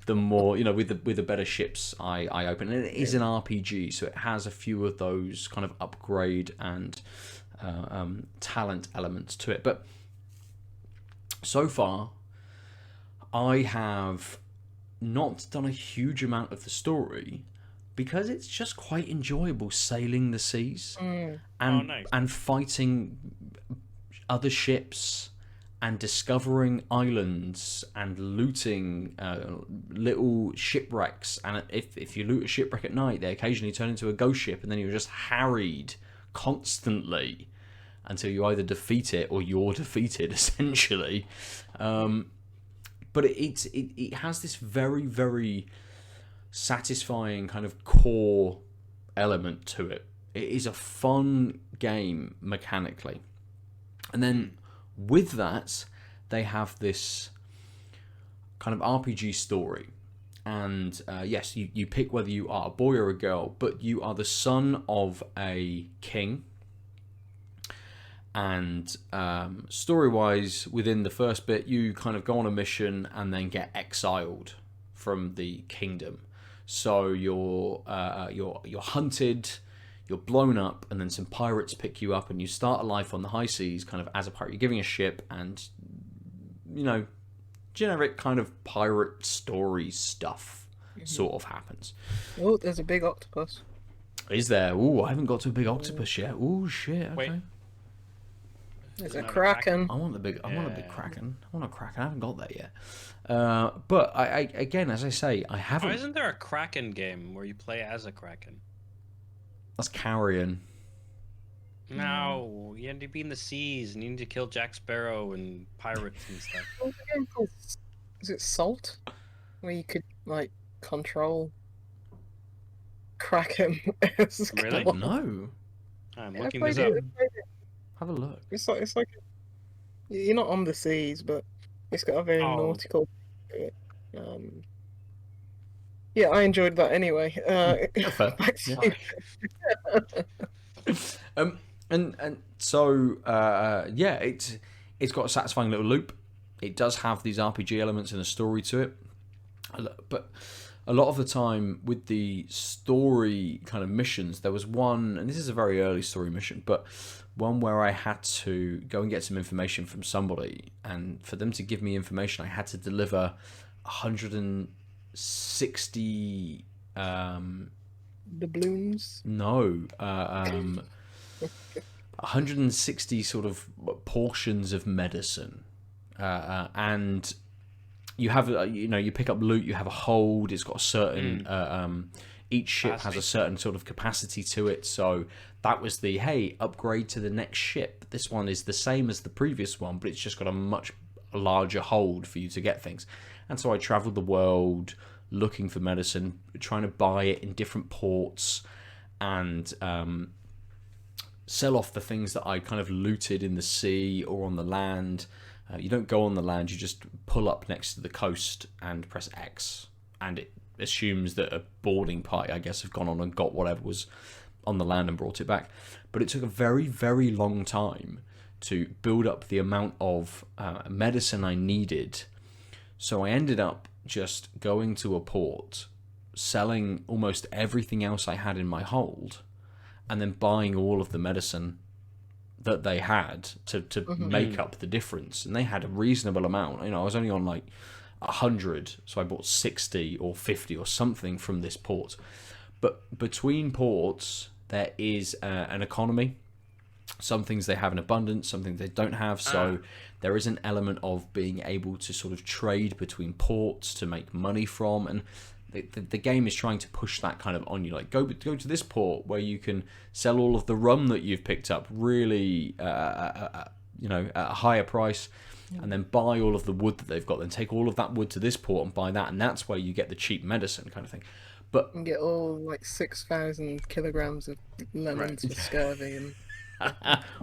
the more, you know, with the better ships I open. And it is an RPG, so it has a few of those kind of upgrade and talent elements to it. But so far, I have not done a huge amount of the story because it's just quite enjoyable sailing the seas and fighting other ships and discovering islands and looting little shipwrecks. And if you loot a shipwreck at night, they occasionally turn into a ghost ship, and then you're just harried constantly until you either defeat it or you're defeated, essentially. But it has this very, very satisfying kind of core element to it. It is a fun game mechanically. And then with that, they have this kind of RPG story. And yes, you pick whether you are a boy or a girl, but you are the son of a king. And story-wise, within the first bit, you kind of go on a mission and then get exiled from the kingdom. So you're hunted, you're blown up, and then some pirates pick you up, and you start a life on the high seas, kind of as a pirate. You're giving a ship, and you know, generic kind of pirate story stuff sort of happens. Oh, there's a big octopus. Is there? Ooh, I haven't got to a big octopus yet. Ooh, shit. Okay. Wait. There's a kraken. I want a big kraken. I want a kraken. I haven't got that yet. But I again, as I say, I haven't. Why isn't there a kraken game where you play as a kraken? That's carrion. No, you need to be in the seas and you need to kill Jack Sparrow and pirates and stuff. What's the game called? Is it Salt? Where you could like control kraken. Really? No. I'm Yeah, looking I this played up. it. Have a look. It's like you're not on the seas, but it's got a very nautical. Yeah, I enjoyed that anyway. Fair. Back to you. And so yeah, it's got a satisfying little loop. It does have these RPG elements and a story to it, but a lot of the time with the story kind of missions, there was one, and this is a very early story mission, but one where I had to go and get some information from somebody, and for them to give me information, I had to deliver 160 doubloons. No, 160 sort of portions of medicine, and you have, you know, you pick up loot, you have a hold, it's got a certain each ship has a certain sort of capacity to it. So that was the, hey, upgrade to the next ship. This one is the same as the previous one, but it's just got a much larger hold for you to get things. And so I traveled the world looking for medicine, trying to buy it in different ports, and sell off the things that I kind of looted in the sea or on the land. You don't go on the land, you just pull up next to the coast and press X, and it assumes that a boarding party, I guess, have gone on and got whatever was on the land and brought it back. But it took a very, very long time to build up the amount of medicine I needed. So I ended up just going to a port, selling almost everything else I had in my hold, and then buying all of the medicine that they had to make up the difference. And they had a reasonable amount. You know, I was only on like 100, so I bought 60 or 50 or something from this port. But between ports, there is an economy. Some things they have in abundance, some things they don't have. So there is an element of being able to sort of trade between ports to make money from. And the game is trying to push that kind of on you. Like, go to this port where you can sell all of the rum that you've picked up really, at a higher price. and then buy all of the wood that they've got, then take all of that wood to this port and buy that, and that's where you get the cheap medicine kind of thing. But And get all like 6,000 kilograms of lemons for scurvy and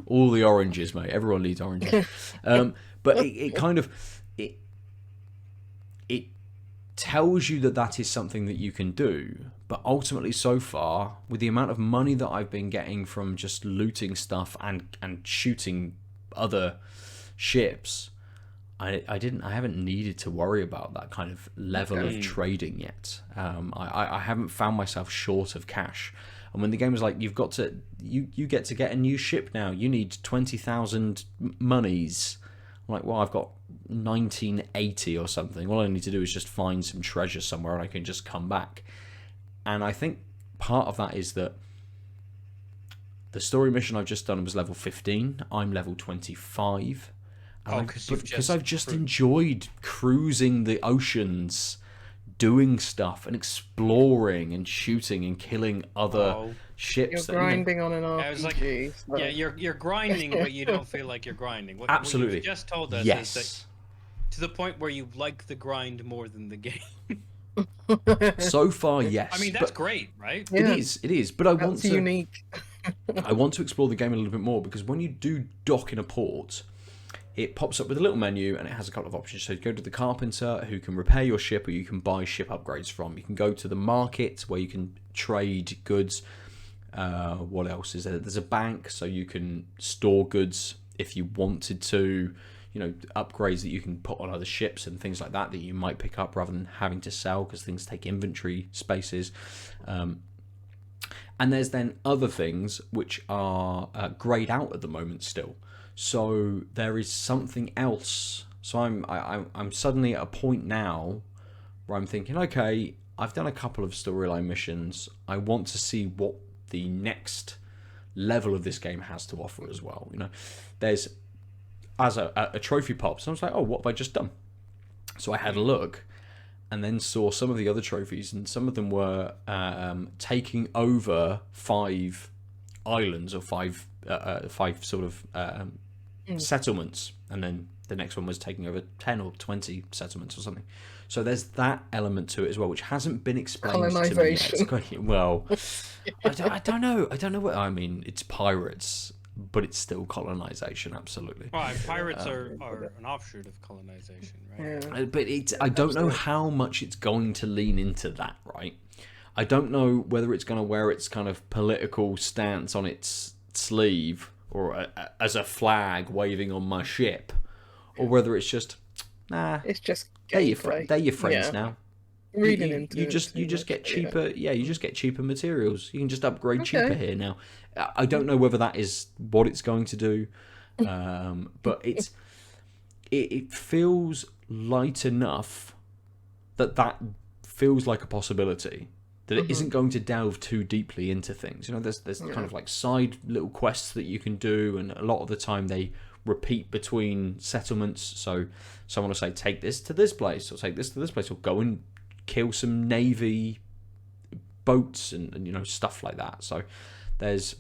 all the oranges, mate. Everyone needs oranges. But it kind of it tells you that that is something that you can do. But ultimately, so far, with the amount of money that I've been getting from just looting stuff and shooting other ships, I haven't needed to worry about that kind of level of trading yet. I haven't found myself short of cash. And when the game was like, you get to get a new ship now, you need 20,000 monies. I'm like, well, I've got 1980 or something. All I need to do is just find some treasure somewhere and I can just come back. And I think part of that is that the story mission I've just done was level 15. I'm level 25. Because I've just enjoyed cruising the oceans, doing stuff and exploring and shooting and killing other ships. You're grinding on an RPG. I was like, yeah, you're grinding, but you don't feel like you're grinding. What Absolutely. What you just told us is that to the point where you like the grind more than the game. So far, yes. I mean, that's great, right? Yeah. It is. But I want to unique. I want to explore the game a little bit more, because when you do dock in a port, it pops up with a little menu and it has a couple of options. So you go to the carpenter who can repair your ship, or you can buy ship upgrades from. You can go to the market where you can trade goods. What else is there? There's a bank, so you can store goods if you wanted to. You know, upgrades that you can put on other ships and things like that you might pick up rather than having to sell, because things take inventory spaces. And there's then other things which are grayed out at the moment still. So there is something else. So I'm suddenly at a point now where I'm thinking, okay, I've done a couple of storyline missions. I want to see what the next level of this game has to offer as well. You know, there's as a trophy pops, I was like, oh, what have I just done? So I had a look, and then saw some of the other trophies, and some of them were taking over 5 islands or 5 sort of settlements, and then the next one was taking over 10 or 20 settlements or something. So there's that element to it as well, which hasn't been explained to me yet. It's quite, well, I don't know. I don't know what I mean. It's pirates, but it's still colonization, absolutely. Right, pirates are an offshoot of colonization, right? Yeah. But I don't know how much it's going to lean into that, right? I don't know whether it's going to wear its kind of political stance on its sleeve, or as a flag waving on my ship, or whether it's just, nah, It's just they're your friends now. Reading you into just get cheaper. Yeah, you just get cheaper materials. You can just upgrade cheaper here now. I don't know whether that is what it's going to do, but it feels light enough that feels like a possibility. That it isn't going to delve too deeply into things. You know, there's kind of like side little quests that you can do, and a lot of the time they repeat between settlements. So someone will say, take this to this place, or take this to this place, or go and kill some navy boats and you know, stuff like that. So there's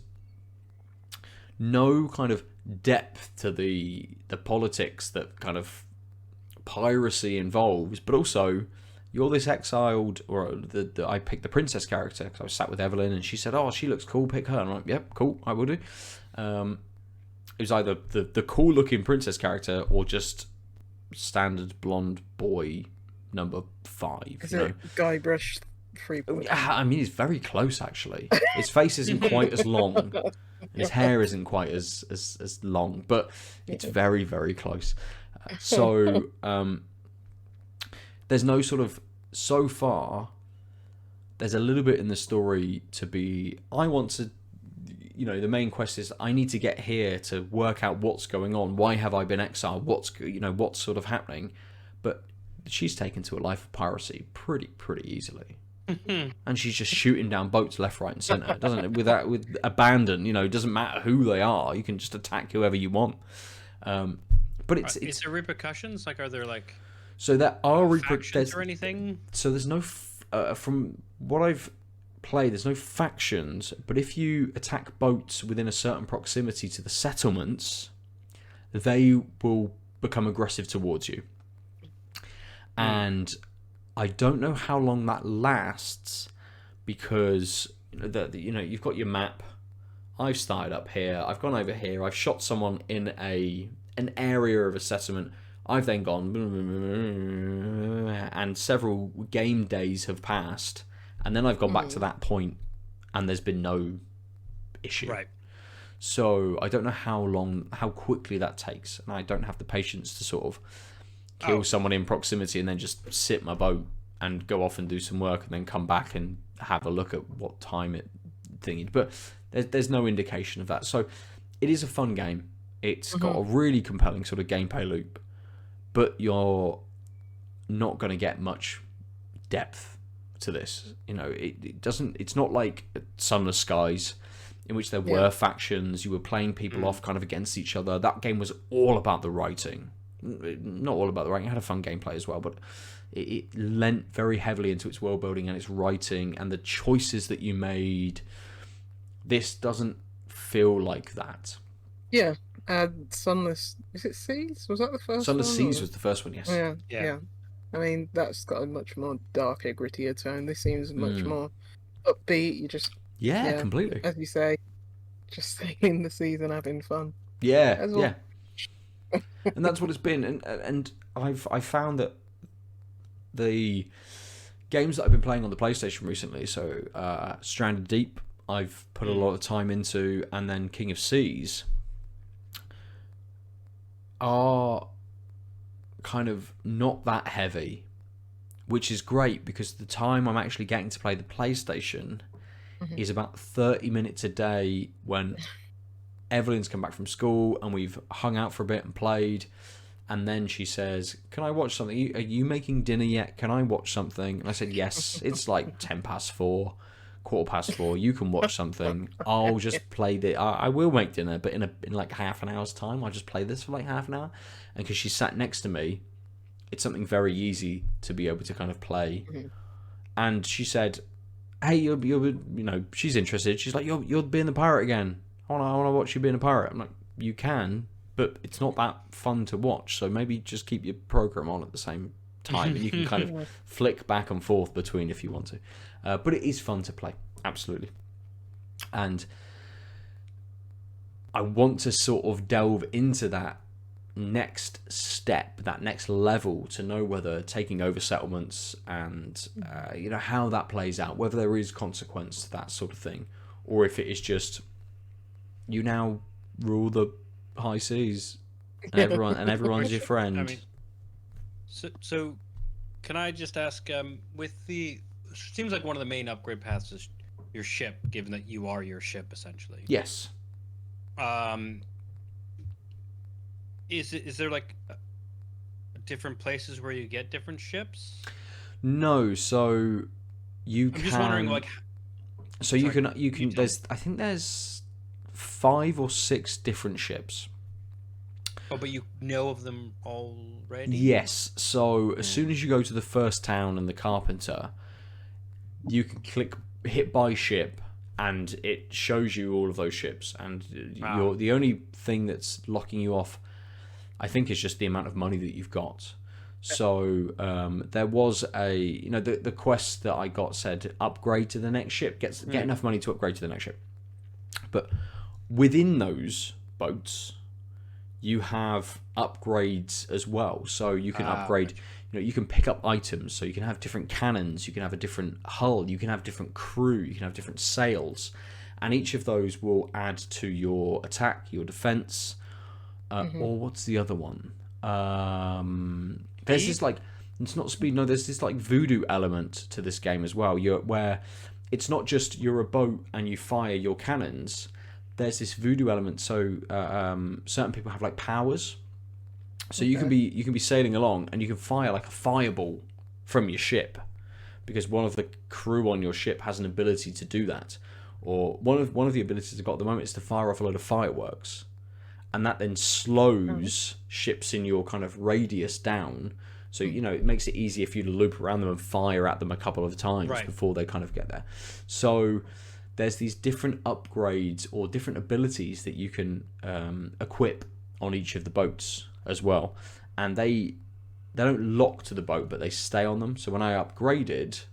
no kind of depth to the politics that kind of piracy involves, but also you're this exiled, or I picked the princess character because I was sat with Evelyn and she said, oh, she looks cool, pick her. And I'm like, yep, cool, I will do. It was either the cool looking princess character or just standard blonde boy number 5. Is it Guybrush Threepwood? I mean, he's very close actually. His face isn't quite as long. His hair isn't quite as long, but it's very, very close. So there's no sort of, so far, there's a little bit in the story to be, I want to, you know, the main quest is I need to get here to work out what's going on. Why have I been exiled? What's sort of happening? But she's taken to a life of piracy pretty easily. And she's just shooting down boats left, right, and centre, doesn't it? With abandon, you know, it doesn't matter who they are. You can just attack whoever you want. But it's is there repercussions? Like, are there like? So there are repercussions or anything? So there's no, from what I've played, there's no factions. But if you attack boats within a certain proximity to the settlements, they will become aggressive towards you. And I don't know how long that lasts, because you've got your map. I've started up here. I've gone over here. I've shot someone in an area of a settlement. I've then gone, and several game days have passed, and then I've gone back to that point, and there's been no issue. Right. So I don't know how quickly that takes, and I don't have the patience to sort of kill someone in proximity and then just sit my boat and go off and do some work and then come back and have a look at what time it thingy. But there's no indication of that. So it is a fun game. It's got a really compelling sort of gameplay loop, but you're not going to get much depth to this. It doesn't. It's not like Sunless Skies, in which there were factions. You were playing people off kind of against each other. That game was all about the writing. Not all about the writing. It had a fun gameplay as well, but it lent very heavily into its world building and its writing and the choices that you made. This doesn't feel like that. Yeah. Sunless, is it Seas? Was that the first Sunless one? Seas was the first one, yes. Yeah. I mean, that's got a much more darker, grittier tone. This seems much more upbeat. You just completely. As you say, just staying in the seas and having fun. Yeah. And that's what it's been. And I've found that the games that I've been playing on the PlayStation recently, so Stranded Deep, I've put a lot of time into, and then King of Seas, are kind of not that heavy, which is great, because the time I'm actually getting to play the PlayStation is about 30 minutes a day when Evelyn's come back from school and we've hung out for a bit and played, and then she says, can I watch something? Are you making dinner yet? Can I watch something? And I said, yes. It's like 4:10, 4:15. You can watch something. I'll just play I will make dinner, but in like half an hour's time, I'll just play this for like half an hour. And because she sat next to me, it's something very easy to be able to kind of play. And she said, hey, you're she's interested. She's like, you're being the pirate again. I want to watch you being a pirate. I'm like, you can, but it's not that fun to watch. So maybe just keep your program on at the same time, and you can kind of flick back and forth between if you want to. But it is fun to play, absolutely. And I want to sort of delve into that next step, that next level, to know whether taking over settlements and how that plays out, whether there is consequence to that sort of thing, or if it is just you now rule the high seas and everyone's your friend. I mean, so can I just ask, with the, seems like one of the main upgrade paths is your ship, given that you are your ship essentially. Yes. Is there like different places where you get different ships? No, so you can. I'm just wondering, like. So you can. There's 5 or 6 different ships. Oh, but you know of them already? Yes. So as soon as you go to the first town and the carpenter, you can hit buy ship, and it shows you all of those ships. And you're the only thing that's locking you off, I think, is just the amount of money that you've got. So there was the quest that I got said upgrade to the next ship, get enough money to upgrade to the next ship. But within those boats, you have upgrades as well. So you can upgrade, you can pick up items. So you can have different cannons, you can have a different hull, you can have different crew, you can have different sails, and each of those will add to your attack, your defense, or what's the other one? There's this, like, it's not speed. No, there's this like voodoo element to this game as well. Where it's not just you're a boat and you fire your cannons. There's this voodoo element. So certain people have like powers. So you can be sailing along and you can fire like a fireball from your ship, because one of the crew on your ship has an ability to do that. Or one of the abilities I've got at the moment is to fire off a load of fireworks, and that then slows ships in your kind of radius down. So, it makes it easier for you to loop around them and fire at them a couple of times before they kind of get there. So there's these different upgrades or different abilities that you can equip on each of the boats as well, and they don't lock to the boat, but they stay on them. So when I upgraded,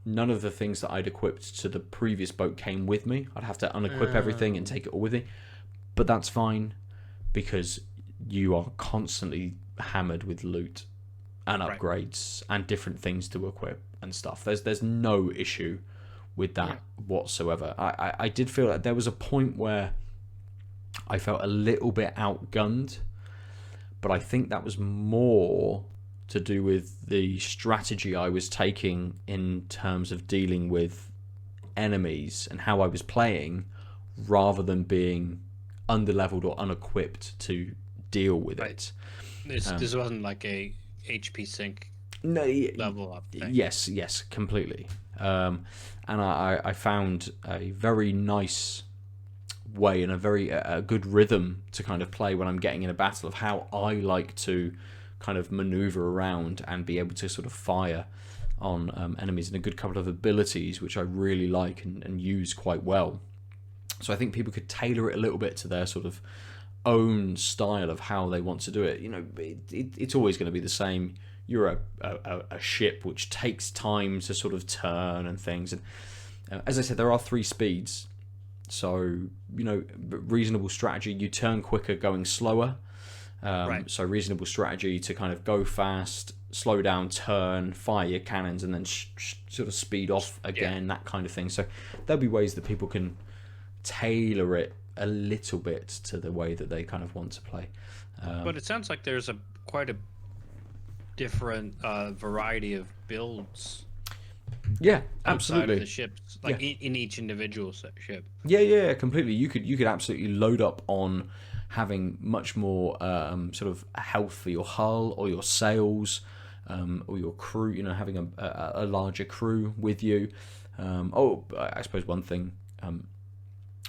none of the things that I'd equipped to the previous boat came with me. I'd have to unequip everything and take it all with me. But that's fine, because you are constantly hammered with loot and upgrades and different things to equip and stuff. There's no issue with that whatsoever. I did feel like there was a point where I felt a little bit outgunned, but I think that was more to do with the strategy I was taking in terms of dealing with enemies and how I was playing, rather than being underleveled or unequipped to deal with it. This wasn't like a HP sync level up thing. Yes, completely. And I found a very nice way and a good rhythm to kind of play when I'm getting in a battle, of how I like to kind of maneuver around and be able to sort of fire on enemies, and a good couple of abilities which I really like and use quite well. So I think people could tailor it a little bit to their sort of own style of how they want to do it. You know, it's always going to be the same. You're a ship which takes time to sort of turn and things, and as I said, there are 3 speeds. So, you know, reasonable strategy, you turn quicker going slower. So reasonable strategy to kind of go fast, slow down, turn, fire your cannons, and then sort of speed off again, that kind of thing. So there'll be ways that people can tailor it a little bit to the way that they kind of want to play. But it sounds like there's quite a different variety of builds. Yeah, outside absolutely. of the ships, like in each individual ship. Yeah, completely. You could absolutely load up on having much more sort of health for your hull or your sails, or your crew. You know, having a larger crew with you. I suppose one thing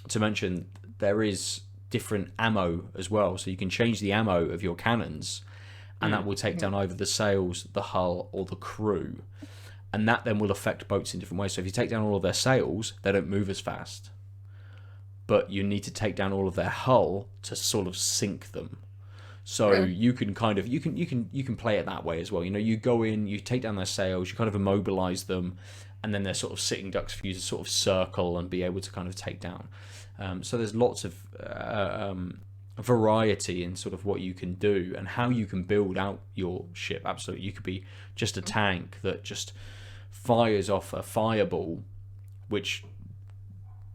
to mention, there is different ammo as well, so you can change the ammo of your cannons, and that will take down either the sails, the hull, or the crew. And that then will affect boats in different ways. So if you take down all of their sails, they don't move as fast. But you need to take down all of their hull to sort of sink them. So you can kind of you can play it that way as well. You know, you go in, you take down their sails, you kind of immobilize them, and then they're sort of sitting ducks for you to sort of circle and be able to kind of take down. So there's lots of variety in sort of what you can do and how you can build out your ship. Absolutely, you could be just a tank that just fires off a fireball, which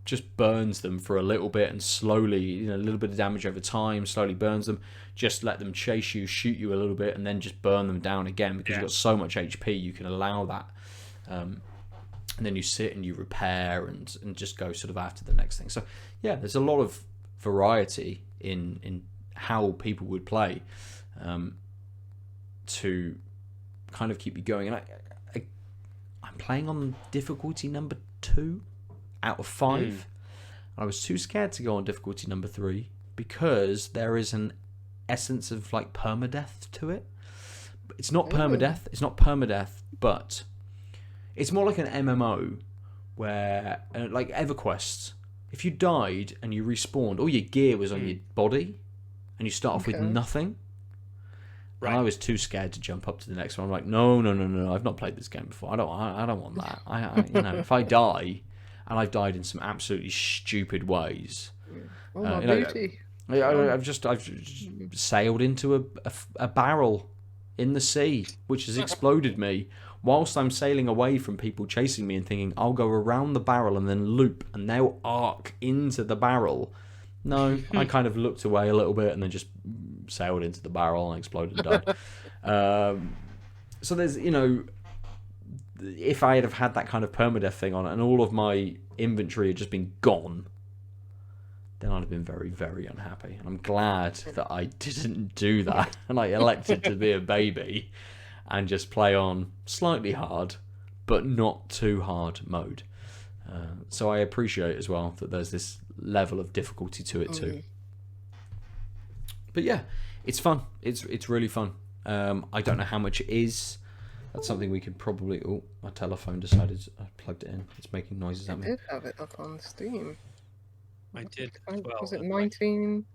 just burns them for a little bit and slowly, you know, a little bit of damage over time, slowly burns them. Just let them chase you, shoot you a little bit, and then just burn them down again, because you've got so much HP, you can allow that. And then you sit and you repair and just go sort of after the next thing. So yeah, there's a lot of variety in how people would play to kind of keep you going. And I'm playing on difficulty number 2 out of 5. I was too scared to go on difficulty number 3 because there is an essence of like permadeath to it. It's not permadeath. It's not permadeath, but it's more like an MMO where, like EverQuest, if you died and you respawned, all your gear was on your body, and you start off with nothing. And I was too scared to jump up to the next one. I'm like, no, I've not played this game before. I don't want that. You know, if I die, and I've died in some absolutely stupid ways. Oh my beauty! I've just sailed into a barrel in the sea, which has exploded me. Whilst I'm sailing away from people chasing me and thinking, I'll go around the barrel and then loop and they'll arc into the barrel. No, I kind of looked away a little bit and then just sailed into the barrel and exploded and died. So there's, you know, if I had have that kind of permadeath thing on it and all of my inventory had just been gone, then I'd have been very, very unhappy. And I'm glad that I didn't do that and I elected to be a baby and just play on slightly hard, but not too hard mode. So I appreciate as well that there's this level of difficulty to it too. But yeah, it's fun. It's really fun. I don't know how much it is. That's something we could probably... Oh, my telephone decided I plugged it in. It's making noises at me. I did have it up on Steam. I did. Was it 19?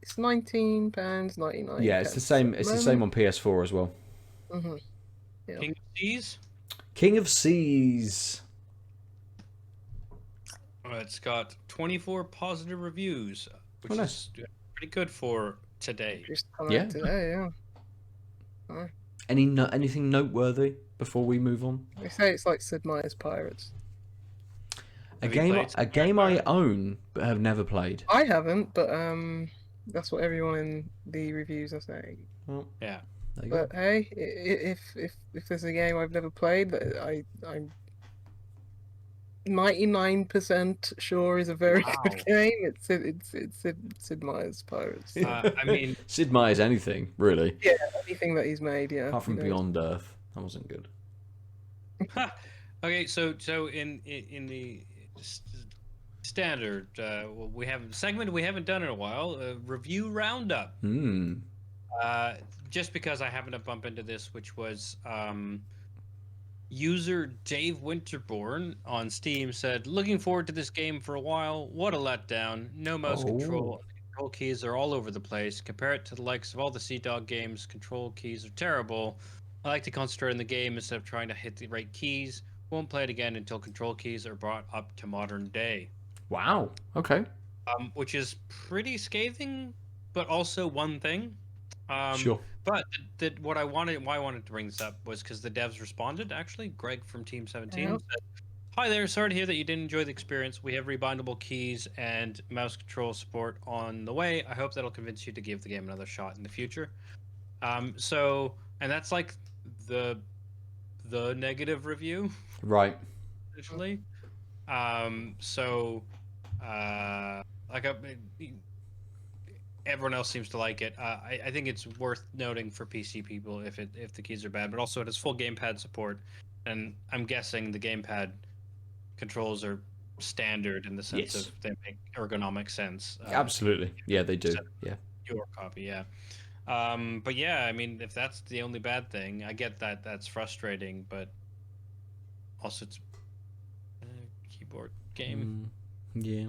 It's £19.99. Yeah, it's the same. It's the same on PS4 as well. Mm-hmm. Yeah. King of Seas. King of Seas. It's got 24 positive reviews, which nice. is pretty good for today. Just come Yeah. out today, yeah. Oh. Anything noteworthy before we move on? They say it's like Sid Meier's Pirates. A Have you game played game I own but have never played. I haven't, but that's what everyone in the reviews are saying. Well, Yeah. there you go. But hey, if there's a game I've never played that I'm 99% sure is a very Wow. good game, it's Sid Meier's Pirates. I mean, Sid Meier's anything really, Yeah, anything that he's made, yeah. apart from you know. Beyond Earth. That wasn't good. okay, so in the standard, we haven't segment we haven't done in a while. Review roundup. Just because I happened to bump into this, which was user Dave Winterborn on Steam said, "Looking forward to this game for a while. What a letdown! No mouse control. Control keys are all over the place. Compare it to the likes of all the Sea-Dog games. Control keys are terrible. I like to concentrate on the game instead of trying to hit the right keys. Won't play it again until control keys are brought up to modern day." Wow. Okay. Which is pretty scathing, but also one thing. Sure. But why I wanted to bring this up was because the devs responded. Actually, Greg from Team 17 Yep. said, "Hi there, sorry to hear that you didn't enjoy the experience. We have rebindable keys and mouse control support on the way. I hope that'll convince you to give the game another shot in the future." And that's like the negative review, Right. essentially. Everyone else seems to like it. I think it's worth noting for PC people if the keys are bad, but also it has full gamepad support, and I'm guessing the gamepad controls are standard in the sense Yes. of they make ergonomic sense. Absolutely. Yeah, they do. Yeah. Your copy, yeah. But yeah, I mean, if that's the only bad thing, I get that that's frustrating, but also it's a keyboard game. Yeah.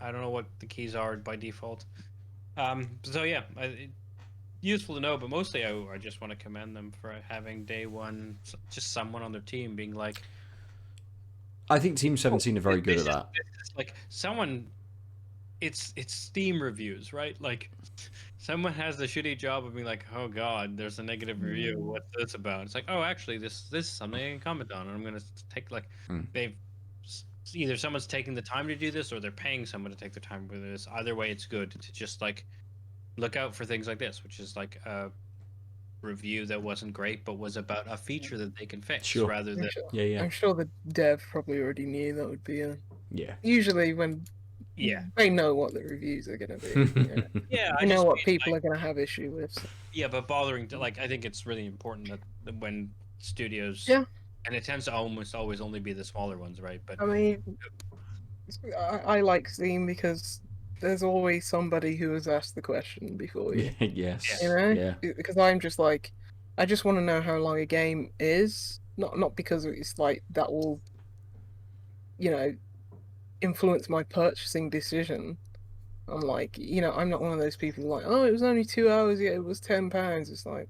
I don't know what the keys are by default. So yeah, useful to know, but mostly I just want to commend them for having day one, just someone on their team being like, I think Team 17 are very good at that. It's like someone, it's Steam reviews, right? Like someone has the shitty job of being like, oh god, there's a negative review. What's this about? It's like, oh, actually, this is something I can comment on, and I'm gonna take they've either someone's taking the time to do this or they're paying someone to take the time to do this. Either way, it's good to just like look out for things like this, which is like a review that wasn't great but was about a feature that they can fix rather than Yeah. I'm sure the dev probably already knew that would be a. Yeah. Usually when they know what the reviews are going to be. Yeah, I know what people are going to have issue with. So. Yeah, but bothering to I think it's really important that when studios and it tends to almost always only be the smaller ones, right? But I mean, I like Steam because there's always somebody who has asked the question before you. Yes. You know? Yeah. Because I'm just like, I just want to know how long a game is. Not because it's like that will, influence my purchasing decision. I'm like, I'm not one of those people like, oh, it was only 2 hours, yet it was £10. It's like,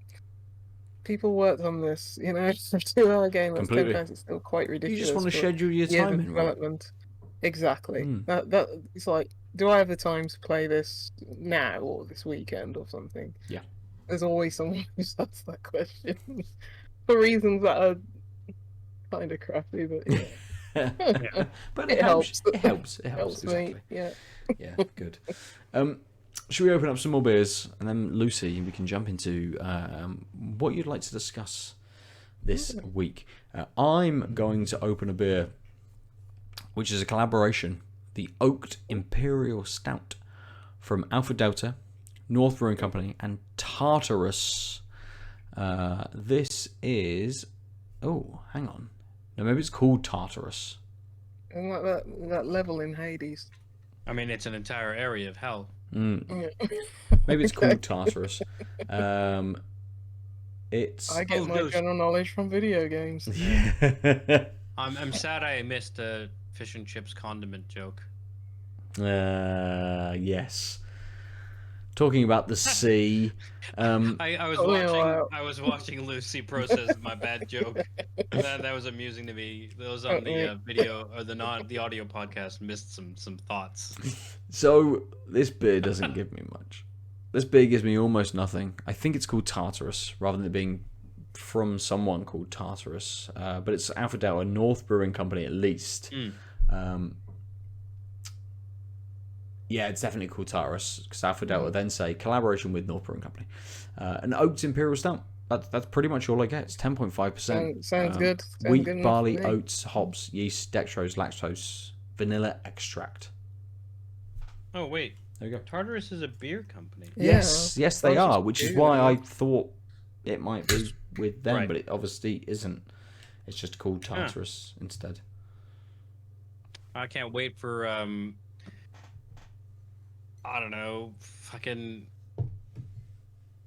people worked on this, for a 2-hour game. That's £10. It's still quite ridiculous. You just want to schedule your time in, development. Right? Exactly. That it's like, do I have the time to play this now or this weekend or something? Yeah. There's always someone who asks that question for reasons that are kind of crappy, but yeah. But it helps. It helps. It helps exactly. me. Yeah. Yeah. Good. Should we open up some more beers, and then Lucy, we can jump into what you'd like to discuss this week. I'm going to open a beer, which is a collaboration, the Oaked Imperial Stout from Alpha Delta, North Brewing Company, and Tartarus. This is... Oh, hang on. No, maybe it's called Tartarus. And like that level in Hades. I mean, it's an entire area of hell. Yeah. Maybe it's called Tartarus. It's... I get my general knowledge from video games. I'm sad I missed a fish and chips condiment joke. Yes. talking about the sea. I was Oh, yeah, watching wow. I was watching Lucy process my bad joke. That was amusing to me. Those on the video or the audio podcast missed some thoughts. So this beer doesn't give me much. This beer gives me almost nothing. I think it's called Tartarus rather than it being from someone called Tartarus. But it's Alpha Delta, North Brewing Company at least. Yeah, it's definitely called Tartarus because Alpha Delta then say collaboration with North Brewing Company. An oats imperial stout. That's pretty much all I get. It's 10.5%. Sounds good. Sounds Wheat, good enough barley, for me. oats, hops, yeast, dextrose, lactose, vanilla extract. Oh wait, There you go. Tartarus is a beer company. Yes, Yeah, yes, they I was are, just which is Googling why I it. thought it might be with them, Right. but it obviously isn't. It's just called Tartarus instead. I can't wait for I don't know, fucking.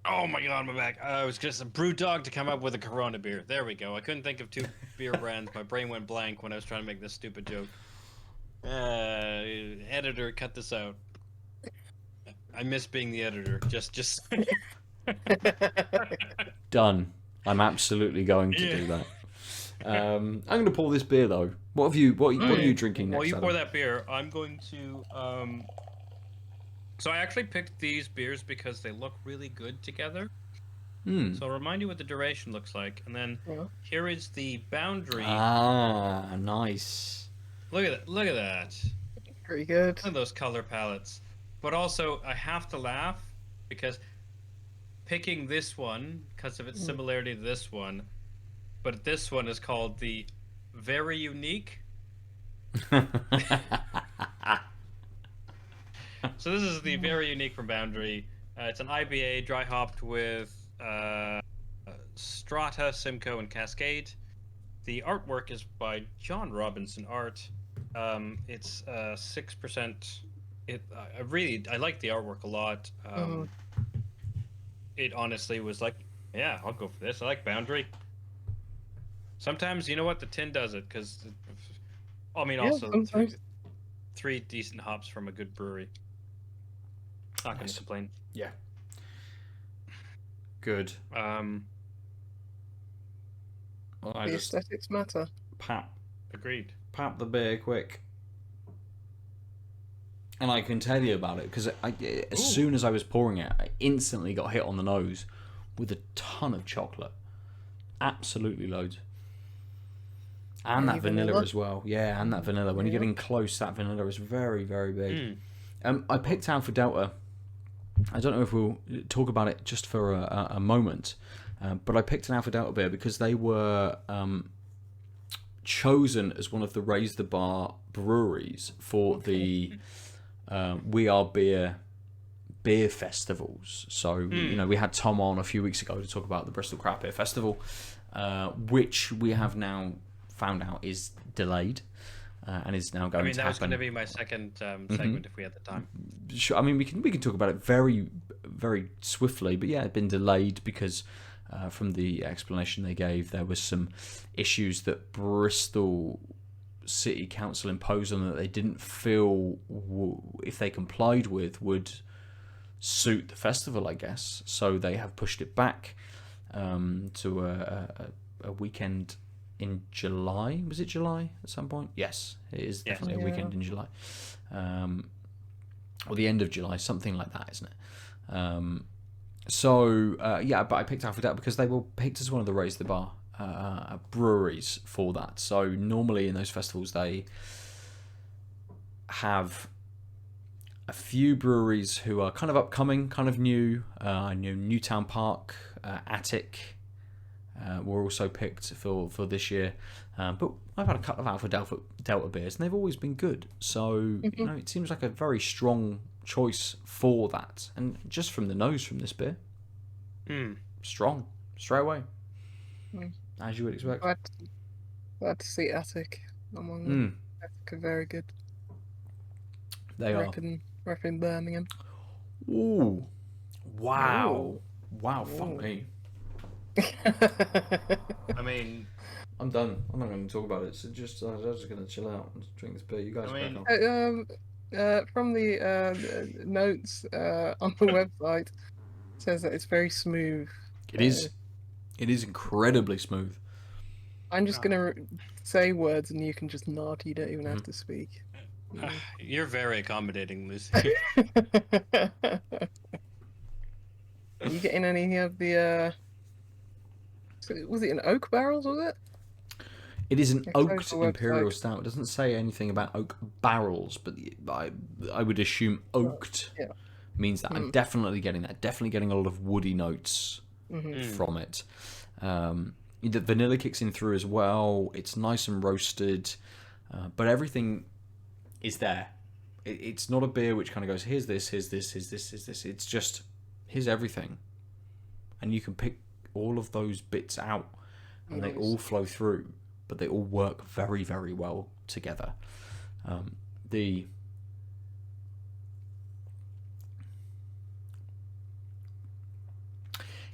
Oh my god, my back! I was just a BrewDog to come up with a Corona beer. There we go. I couldn't think of two beer brands. My brain went blank when I was trying to make this stupid joke. Editor, cut this out. I miss being the editor. Just. Done. I'm absolutely going to do that. I'm going to pour this beer though. What are you drinking next? While you Adam? pour that beer, I'm going to. So I actually picked these beers because they look really good together. Hmm. So I'll remind you what the duration looks like, and then Yeah. here is the boundary. Ah, nice. Look at that! Look at that! Pretty good. Look at those color palettes. But also, I have to laugh because picking this one because of its similarity to this one, but this one is called the Very Unique. So this is the Very Unique from Boundary. It's an IBA dry hopped with Strata, Simcoe, and Cascade. The artwork is by John Robinson Art. It's 6%. I like the artwork a lot. It honestly was like, yeah, I'll go for this. I like Boundary. Sometimes, you know what, the tin does it because, I mean, Yeah, also sometimes. three decent hops from a good brewery. Not going to complain. Yeah. Good. Um, Well, I The just aesthetics matter. pap agreed. the beer quick. And I can tell you about it because as soon as I was pouring it, I instantly got hit on the nose with a ton of chocolate. Absolutely loads. And that vanilla as well. Yeah, and that vanilla. When you're getting close, that vanilla is very, very big. I picked Alpha Delta. I don't know if we'll talk about it just for a moment, but I picked an Alpha Delta beer because they were chosen as one of the Raise the Bar breweries for the We Are Beer festivals. So, you know, we had Tom on a few weeks ago to talk about the Bristol Craft Beer Festival, which we have now found out is delayed. And is now going to happen. That was going to be my second segment if we had the time. Sure. I mean, we can talk about it very, very swiftly, but yeah, it's been delayed because from the explanation they gave, there was some issues that Bristol City Council imposed on them that they didn't feel, if they complied with, would suit the festival, I guess. So they have pushed it back to a weekend in July. Was it July at some point? Yes, it is definitely a weekend in July. Or the end of July, something like that, isn't it? But I picked Alpha Delta because they were picked as one of the Raise the Bar breweries for that. So normally in those festivals they have a few breweries who are kind of upcoming, kind of new. I know Newtown Park, Attic, were also picked for this year, but I've had a couple of Alpha Delta beers and they've always been good, so you know, it seems like a very strong choice for that. And just from the nose from this beer, strong straight away, as you would expect. Glad to see Attic among them. Attic are very good. They are Repping Birmingham. Ooh, wow, fuck me. I mean, I'm done. I'm not going to talk about it. So I'm just going to chill out and drink this beer. You guys crack on. from the notes on the website, it says that it's very smooth. It is. It is incredibly smooth. I'm just gonna say words and you can just nod. You don't even have to speak. You're very accommodating, Lucy. Are you getting any of the? Was it an oak barrels? Was it? It is an Yeah, 'cause oaked the website- imperial stout. It doesn't say anything about oak barrels, but I would assume oaked Yeah. means that I'm definitely getting that. Definitely getting a lot of woody notes from it. The vanilla kicks in through as well. It's nice and roasted, but everything is there. It's not a beer which kind of goes, here's this, here's this, here's this, here's this. It's just, here's everything. And you can pick all of those bits out, and they all flow through, but they all work very, very well together.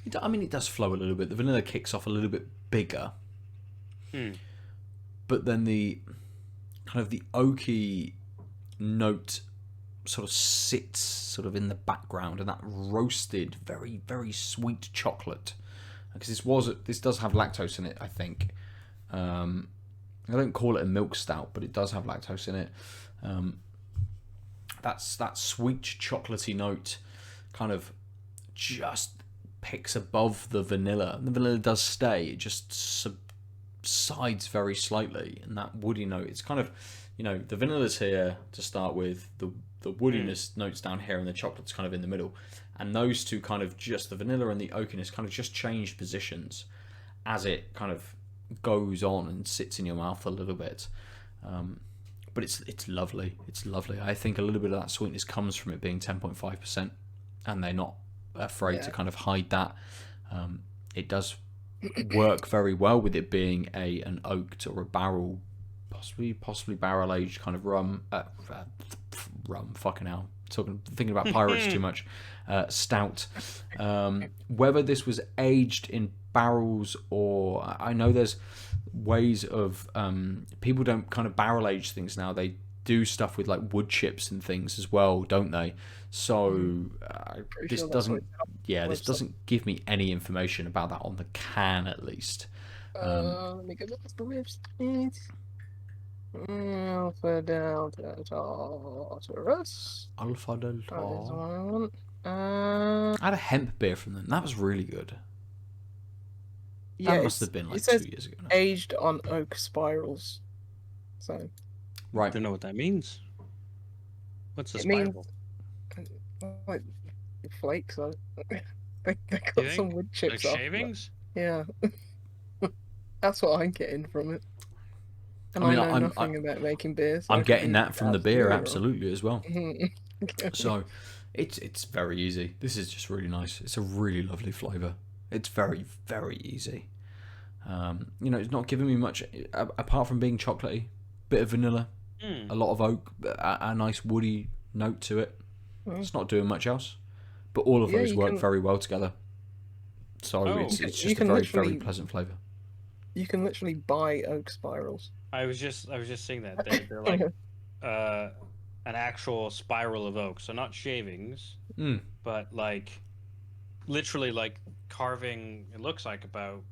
It does flow a little bit. The vanilla kicks off a little bit bigger, but then the kind of the oaky note sort of sits sort of in the background, and that roasted, very, very sweet chocolate, because this does have lactose in it, I think. I don't call it a milk stout, but it does have lactose in it. That's that sweet chocolatey note kind of just picks above the vanilla. The vanilla does stay, it just subsides very slightly, and that woody note, it's kind of, the vanilla's here to start with, the woodiness notes down here, and the chocolate's kind of in the middle, and those two kind of just, the vanilla and the oakiness kind of just change positions as it kind of goes on and sits in your mouth a little bit. But it's lovely. It's lovely. I think a little bit of that sweetness comes from it being 10.5%, and they're not afraid to kind of hide that. It does work very well with it being an oaked or a barrel, possibly barrel aged kind of rum. Fucking hell, thinking about pirates too much. Stout. Whether this was aged in barrels, or I know there's ways of people don't kind of barrel age things now. They do stuff with like wood chips and things as well, don't they? So this doesn't give me any information about that on the can, at least. Let me go back to the website. Alpha Delta Tartarus. Alpha That is Delta. what I want. I had a hemp beer from them. That was really good. That must have been like 2 years ago now. Aged on oak spirals. So. Right. I don't know what that means. What's a It spiral? means like flakes. They got You some think? wood chips Like off. shavings? Yeah. That's what I'm getting from it. And I know nothing about making beer. So I'm getting that from the beer, absolutely absolutely, as well. wrong. So it's very easy. This is just really nice. It's a really lovely flavour. It's very, very easy. It's not giving me much apart from being chocolatey, bit of vanilla, a lot of oak, a nice woody note to it. It's not doing much else, but all of those work very well together. So it's just a very, very pleasant flavour. You can literally buy oak spirals. I was just saying that they're like an actual spiral of oak, so not shavings, but like literally like carving. It looks like about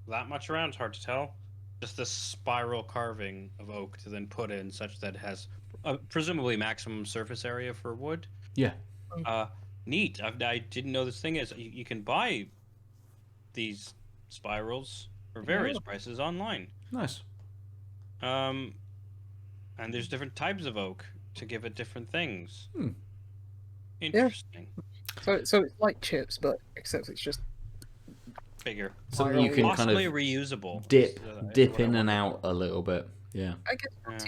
that much around. It's hard to tell. Just this spiral carving of oak to then put in such that it has presumably maximum surface area for wood. Yeah. Neat. I didn't know this thing is you can buy these spirals for various prices online. Nice. And there's different types of oak to give it different things. Interesting. So it's like chips, but except it's just Bigger. Something you can kind of reusable. dip in and out a little bit. Yeah. I guess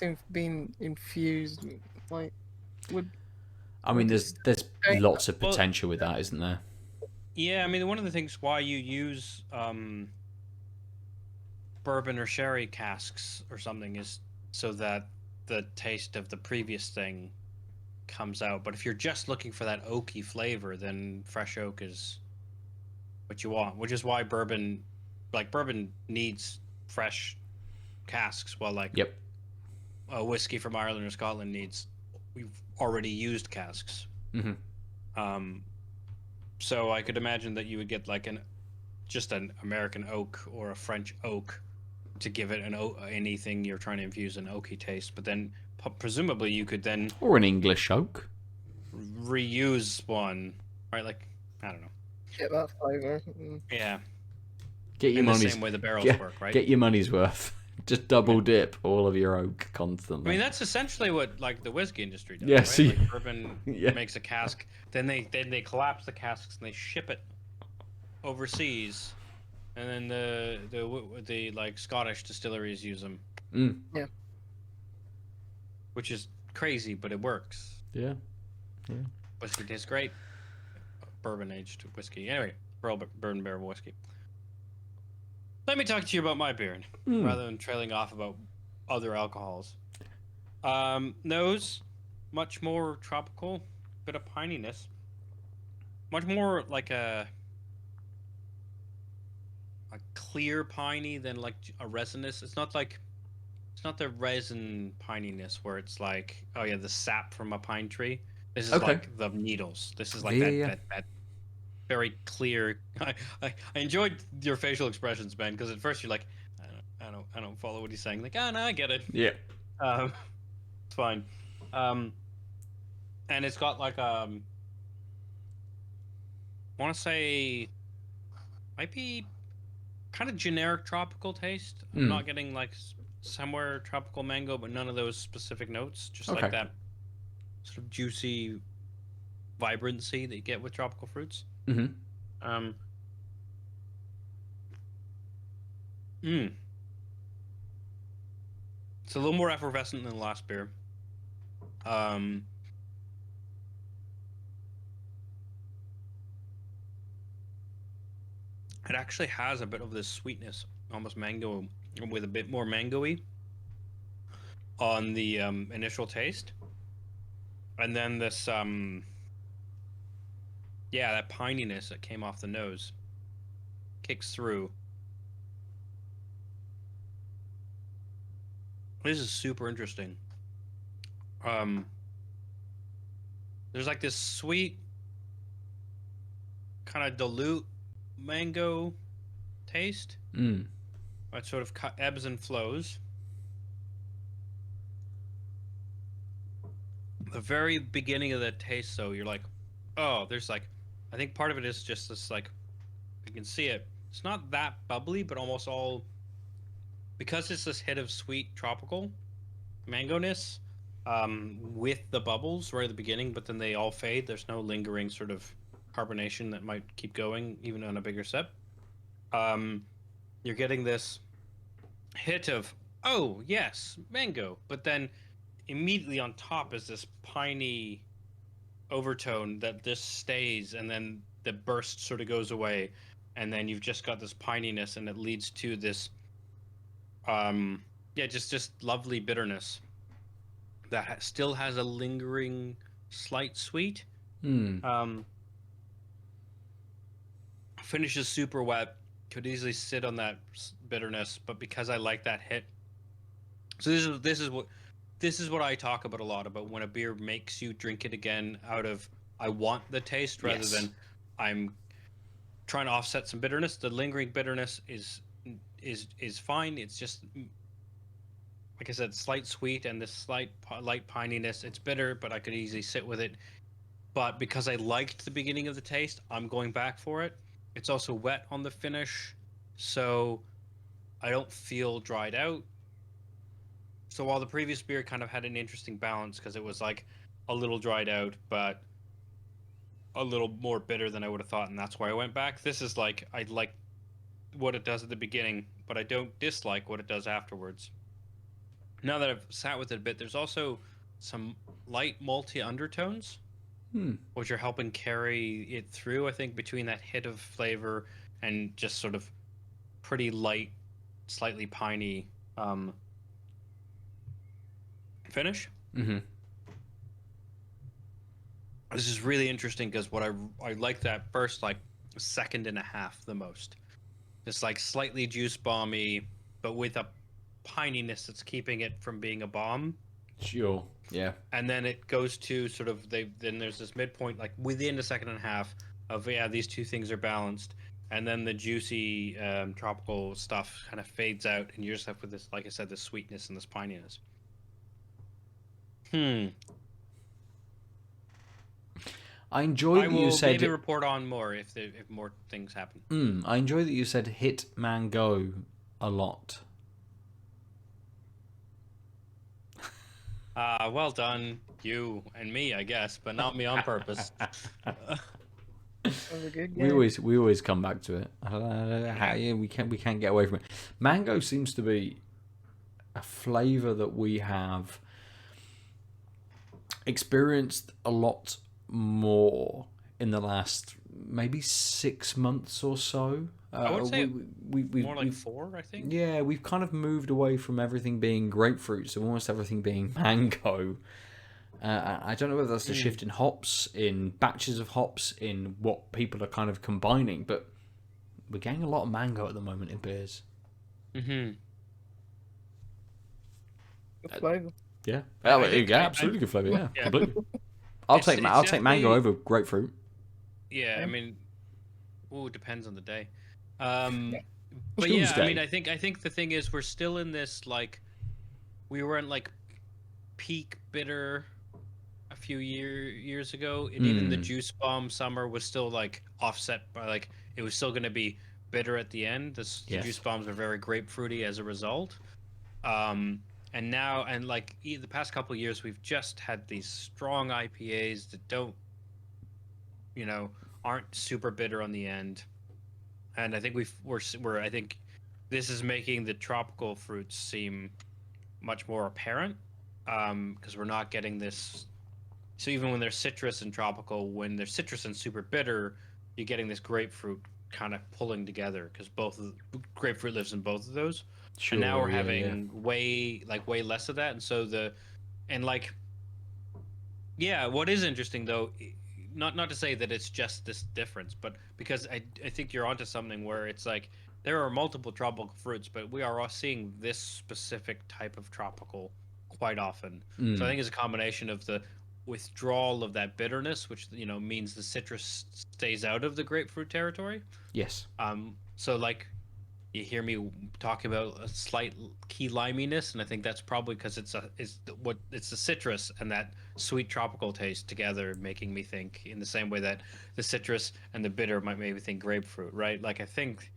it's been infused like would. I mean, there's lots of potential with that, isn't there? Yeah, I mean, one of the things why you use bourbon or sherry casks or something is so that the taste of the previous thing comes out. But if you're just looking for that oaky flavor, then fresh oak is what you want, which is why bourbon needs fresh casks, while a whiskey from Ireland or Scotland needs we've already used casks. Mm-hmm. So I could imagine that you would get like just an American oak or a French oak to give it anything you're trying to infuse an oaky taste. But then presumably you could then Or an English oak. reuse one, right? Like, I don't know. Get that flavor. Yeah. Get your In the money's same way the barrels work, right? Get your money's worth. Just double dip all of your oak constantly. I mean, that's essentially what like the whiskey industry does. Yeah, right? so Like bourbon yeah. makes a cask, then they collapse the casks and they ship it overseas, and then the like Scottish distilleries use them. Yeah. Which is crazy, but it works. Yeah. Whiskey tastes great. Bourbon aged whiskey. Anyway, bourbon barrel whiskey. Let me talk to you about my beer, rather than trailing off about other alcohols. Nose, much more tropical, bit of pininess. Much more like a clear piney than like a resinous. It's not the resin pininess where it's like, oh yeah, the sap from a pine tree. This is like the needles. This is like that very clear. I enjoyed your facial expressions, Ben, because at first you're like, I don't follow what he's saying. Like, oh no, I get it. Yeah. It's fine. And it's got like I want to say, might be kind of generic tropical taste. I'm not getting like somewhere tropical mango, but none of those specific notes. Just like that sort of juicy vibrancy that you get with tropical fruits. Mm-hmm. It's a little more effervescent than the last beer. It actually has a bit of this sweetness, almost mango, with a bit more mango-y on the initial taste. And then this, yeah, that pininess that came off the nose kicks through. This is super interesting. There's like this sweet, kind of dilute mango taste. It sort of ebbs and flows. The very beginning of the taste, though, you're like, oh, there's like, I think part of it is just this, like, you can see it. It's not that bubbly, but almost all, because it's this hit of sweet tropical mango-ness with the bubbles right at the beginning, but then they all fade. There's no lingering sort of carbonation that might keep going even on a bigger sip. You're getting this hit of, oh, yes, mango, but then immediately on top is this piney overtone that just stays, and then the burst sort of goes away, and then you've just got this pininess, and it leads to this just lovely bitterness that still has a lingering slight sweet. Finishes super wet, could easily sit on that bitterness, but because I like that hit, so this is what I talk about a lot, about when a beer makes you drink it again out of I want the taste rather than I'm trying to offset some bitterness. The lingering bitterness is fine. It's just, like I said, slight sweet and this slight light pininess. It's bitter, but I could easily sit with it. But because I liked the beginning of the taste, I'm going back for it. It's also wet on the finish, so I don't feel dried out. So while the previous beer kind of had an interesting balance because it was like a little dried out, but a little more bitter than I would have thought, and that's why I went back. This is like, I like what it does at the beginning, but I don't dislike what it does afterwards. Now that I've sat with it a bit, there's also some light malty undertones, which are helping carry it through, I think, between that hit of flavor and just sort of pretty light, slightly piney finish. This is really interesting because what I like that first like second and a half the most. It's like slightly juice bomby, but with a pininess that's keeping it from being a bomb. Sure. Yeah. And then it goes to sort of then there's this midpoint like within the second and a half of these two things are balanced, and then the juicy tropical stuff kind of fades out, and you're just left with this, like I said, this sweetness and this pininess. I enjoy that you said. Maybe report on more if more things happen. I enjoy that you said hit mango a lot. Well done, you and me, I guess, but not me on purpose. That was a good game. We always come back to it. I don't know how we can't get away from it. Mango seems to be a flavor that we have experienced a lot more in the last maybe 6 months or so. I would say we more like 4, I think. Yeah, we've kind of moved away from everything being grapefruit, so almost everything being mango. I don't know whether that's a shift in hops, in batches of hops, in what people are kind of combining, but we're getting a lot of mango at the moment in beers. Mm-hmm. Good flavour. Yeah, absolutely good flavour. Yeah, completely. I'll take mango over grapefruit. Yeah, I mean, it depends on the day. But Tuesday. I mean, I think the thing is, we're still in this like, we were in like peak bitter a few years ago, and even the juice bomb summer was still like offset by like it was still going to be bitter at the end. The juice bombs are very grapefruity as a result. And now, and like the past couple of years, we've just had these strong IPAs that don't, aren't super bitter on the end. And I think I think this is making the tropical fruits seem much more apparent, because we're not getting this. So even when they're citrus and tropical, when they're citrus and super bitter, you're getting this grapefruit kind of pulling together, because grapefruit lives in both of those. Sure, and now we're having way less of that, and so what is interesting though, not to say that it's just this difference, but because I think you're onto something where it's like there are multiple tropical fruits, but we are all seeing this specific type of tropical quite often. So I think it's a combination of the withdrawal of that bitterness, which means the citrus stays out of the grapefruit territory. Yes. So like you hear me talk about a slight key liminess, and I think that's probably because it's the citrus and that sweet tropical taste together making me think in the same way that the citrus and the bitter might make me think grapefruit, right? Like I think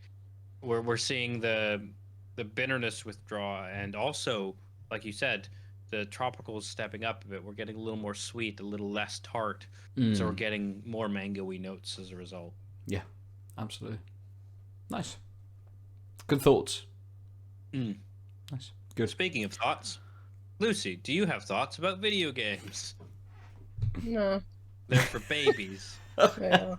we're seeing the bitterness withdraw, and also like you said, the tropicals stepping up a bit. We're getting a little more sweet, a little less tart, so we're getting more mango-y notes as a result. Yeah, absolutely. Nice. Good thoughts. Nice. Good. Speaking of thoughts, Lucy, do you have thoughts about video games? No. They're for babies. Yeah.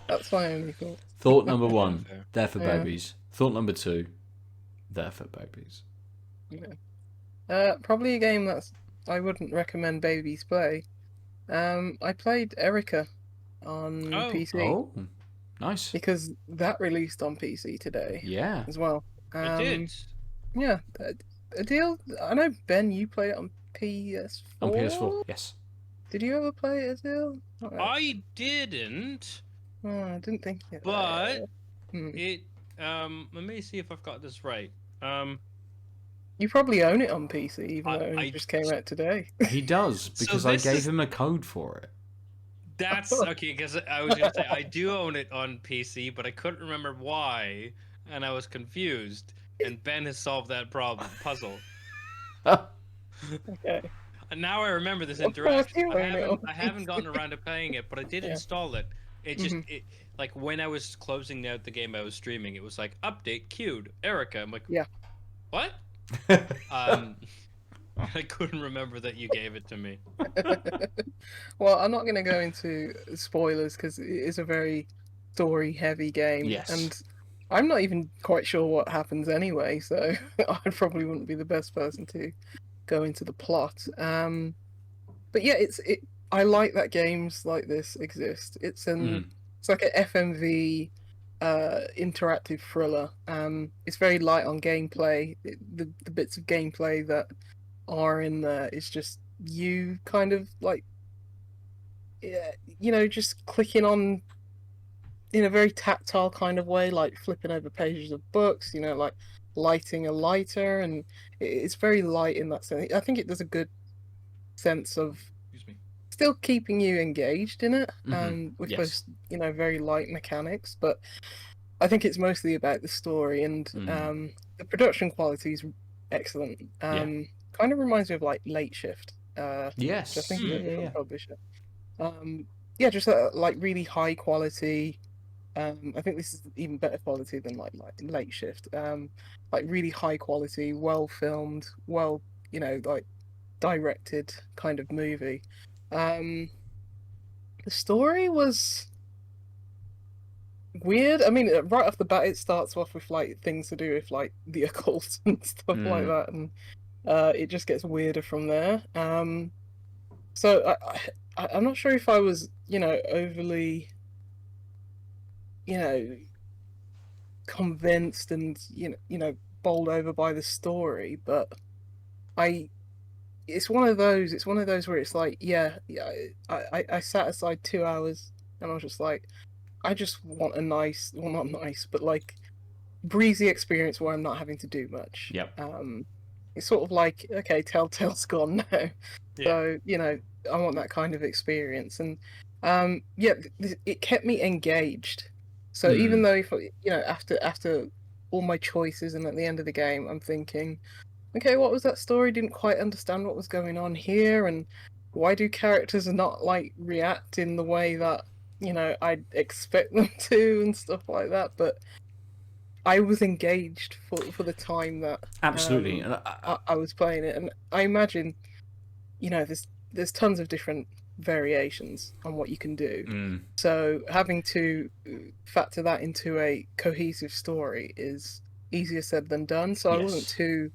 That's my only thought. Thought number 1, Fair. they're for babies. Thought number 2, they're for babies. Yeah. Probably a game I wouldn't recommend babies play. I played Erica on PC. Oh, nice. Because that released on PC today. Yeah. As well. It did. Yeah. Aadil, I know, Ben, you played it on PS4? On PS4, yes. Did you ever play it, Aadil? I didn't. Oh, I didn't think it. But it. Let me see if I've got this right. You probably own it on PC, even though it just came out today. He does, because I gave him a code for it. That's okay, because I was going to say, I do own it on PC, but I couldn't remember why, and I was confused, and Ben has solved that puzzle. Okay. And now I remember this interaction. I haven't gotten around to playing it, but I did install it. It just, like, when I was closing out the game I was streaming, it was like, update queued, Erica. I'm like, what? I couldn't remember that you gave it to me. Well, I'm not going to go into spoilers because it is a very story-heavy game. Yes. And I'm not even quite sure what happens anyway, so I probably wouldn't be the best person to go into the plot. But yeah, I like that games like this exist. It's like an FMV interactive thriller. It's very light on gameplay. The bits of gameplay that are in there is just you kind of like, you know, just clicking on in a very tactile kind of way, like flipping over pages of books, you know, like lighting a lighter, and it's very light in that sense. I think it does a good sense of Excuse me. still keeping you engaged in it, with Yes. those, you know, very light mechanics, but I think it's mostly about the story, and the production quality is excellent. Kind of reminds me of like Late Shift, Yes. which I think is a Yeah. different publisher. Yeah, just like really high quality. I think this is even better quality than like Late Shift. Like really high quality, well filmed, well, you know, like directed kind of movie. The story was weird. I mean, right off the bat, it starts off with like things to do with like the occult and stuff like that, and it just gets weirder from there. So I'm not sure if I was, you know, overly, you know, convinced and you know, bowled over by the story, but I it's one of those. It's one of those where it's like, yeah, I sat aside 2 hours and I was just like, I just want a nice, well, not nice, but like breezy experience where I'm not having to do much. Yep. It's sort of like, okay, Telltale's gone now, Yeah. so you know, I want that kind of experience, and yeah, it kept me engaged. So even though if you know, after all my choices, and at the end of the game, I'm thinking, okay, what was that story? Didn't quite understand what was going on here, and why do characters not like react in the way that, you know, I'd expect them to, and stuff like that. But I was engaged for the time that Absolutely. And I was playing it, and I imagine, you know, there's tons of different variations on what you can do. So having to factor that into a cohesive story is easier said than done. So I wasn't too,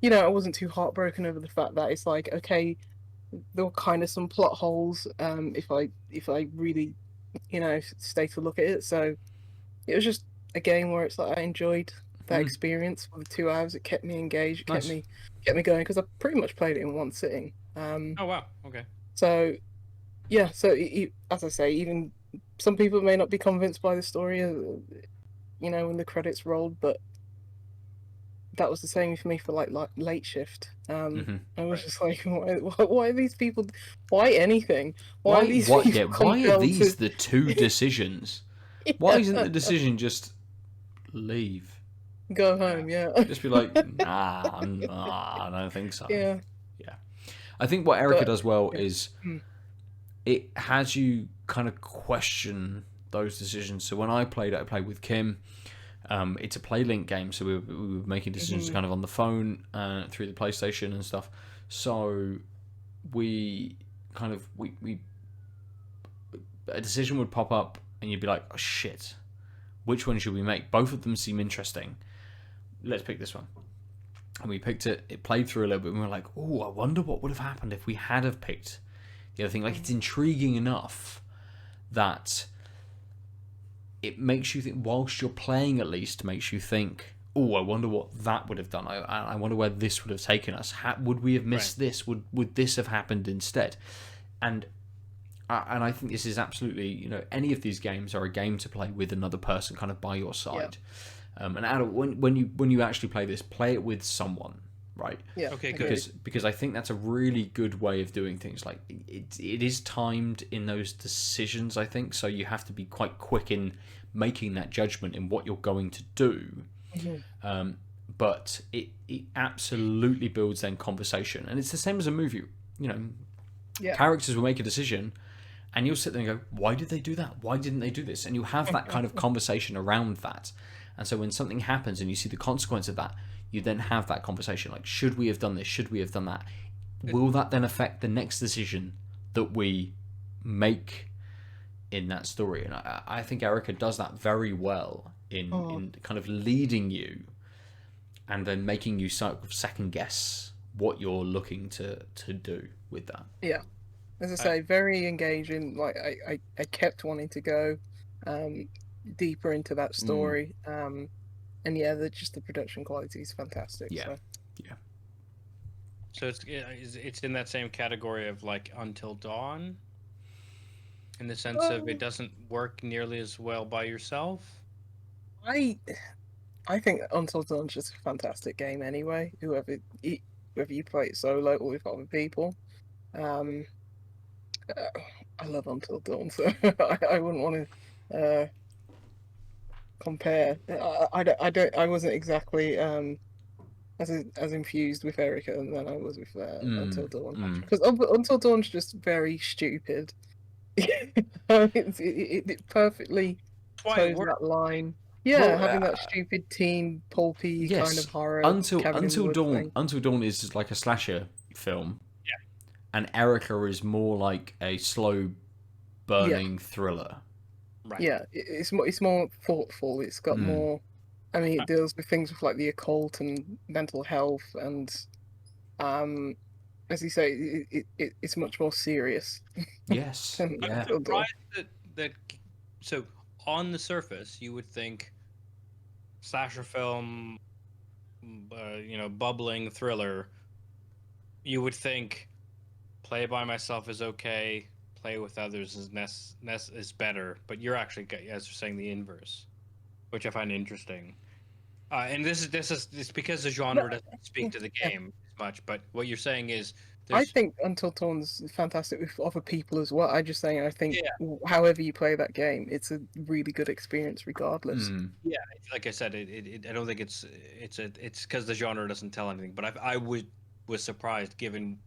you know, I wasn't too heartbroken over the fact that it's like, okay, there were kind of some plot holes, if I really, you know, stay to look at it. So it was just a game where it's like I enjoyed that experience for the 2 hours. It kept me engaged, it kept me going, because I pretty much played it in one sitting. Oh wow. Okay. So yeah, so as I say, even some people may not be convinced by the story, you know, when the credits rolled, but that was the same for me for like Late Shift. I was just like, why are these people? Why anything? Why are these people why are these to... the two decisions? Yeah. Why isn't the decision just leave? Go home, yeah. Just be like, nah, I don't think so. Yeah. I think what Erica does well is it has you kind of question those decisions. So when I played with Kim. It's a PlayLink game, so we were making decisions kind of on the phone through the PlayStation and stuff. So we a decision would pop up, and you'd be like, "Oh shit, which one should we make? Both of them seem interesting. Let's pick this one." And we picked it. It played through a little bit, and we were like, "Oh, I wonder what would have happened if we had have picked the other thing." Like, it's intriguing enough that it makes you think, whilst you're playing, at least makes you think, oh, I wonder what that would have done. I wonder where this would have taken us. Would we have missed this? Would this have happened instead? And I think this is absolutely, you know, any of these games are a game to play with another person kind of by your side. And Aadil, when you actually play this, play it with someone, right? Yeah. Okay, good. Because I think that's a really good way of doing things. Like, it is timed in those decisions, I think, so you have to be quite quick in making that judgment in what you're going to do. But it absolutely builds then conversation, and it's the same as a movie. You know, characters will make a decision, and you'll sit there and go, why did they do that? Why didn't they do this? And you'll have that kind of conversation around that. And so when something happens and you see the consequence of that, you then have that conversation, like, should we have done this? Should we have done that? Will that then affect the next decision that we make in that story? And I think Erica does that very well in kind of leading you and then making you sort of second guess what you're looking to do with that. Yeah. As I say, very engaging. Like, I kept wanting to go deeper into that story. And yeah, just the production quality is fantastic. Yeah. So. Yeah. So it's in that same category of like Until Dawn, in the sense of it doesn't work nearly as well by yourself. I think Until Dawn's just a fantastic game anyway. Whether you play it solo or with other people, I love Until Dawn, so I wouldn't want to compare. I wasn't exactly as infused with Erica than I was with Until Dawn, because Until Dawn's just very stupid. It perfectly toes that line. Yeah, Well, having that stupid teen pulpy kind of yes. horror Until cabin in the woods Dawn. thing. Until Dawn is just like a slasher film. Yeah. And Erica is more like a slow burning thriller. Right. Yeah, it's more thoughtful. It's got more. I mean, it deals with things with like the occult and mental health, and as you say, it's much more serious. Yes. than Yeah. I'm surprised that so on the surface you would think slasher film, bubbling thriller. You would think play by myself is okay, play with others is better. But you're actually, as you're saying, the inverse, which I find interesting. And this is it's because the genre doesn't speak to the game as much. But what you're saying is, I think Until Dawn's fantastic with other people as well. I think however you play that game, it's a really good experience regardless. Yeah, like I said, I don't think it's because the genre doesn't tell anything. But I was surprised given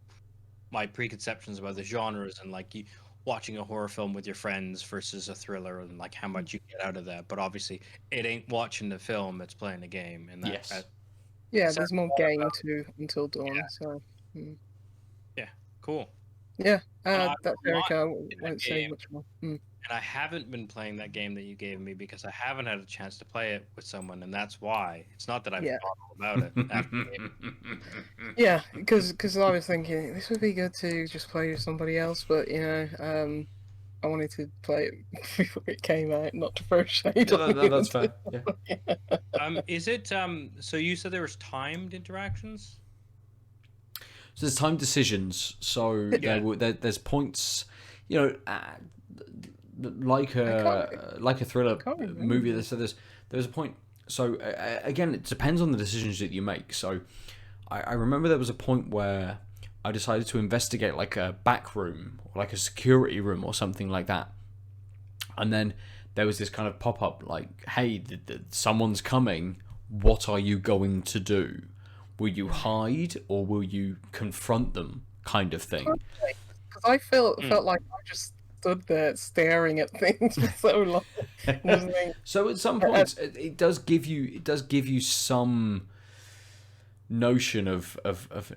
my preconceptions about the genres and like watching a horror film with your friends versus a thriller and like how much you get out of that. But obviously, it ain't watching the film; it's playing the game. And there's more game to Until Dawn. Yeah. So. Yeah, cool. Yeah, that's Erica. I won't say much more. And I haven't been playing that game that you gave me because I haven't had a chance to play it with someone, and that's why. It's not that I've thought about it. Yeah, because I was thinking this would be good to just play with somebody else, but I wanted to play it before it came out, not to throw shade on you. That's fair. Yeah. Is it so you said there was timed interactions? So there's time decisions. So there's points, like a thriller movie. So there's a point. So again, it depends on the decisions that you make. So I remember there was a point where I decided to investigate like a back room or like a security room or something like that, and then there was this kind of pop up like, "Hey, someone's coming. What are you going to do? Will you hide or will you confront them?" kind of thing. Because I felt like I just stood there staring at things for so long. So at some points, it does give you some notion of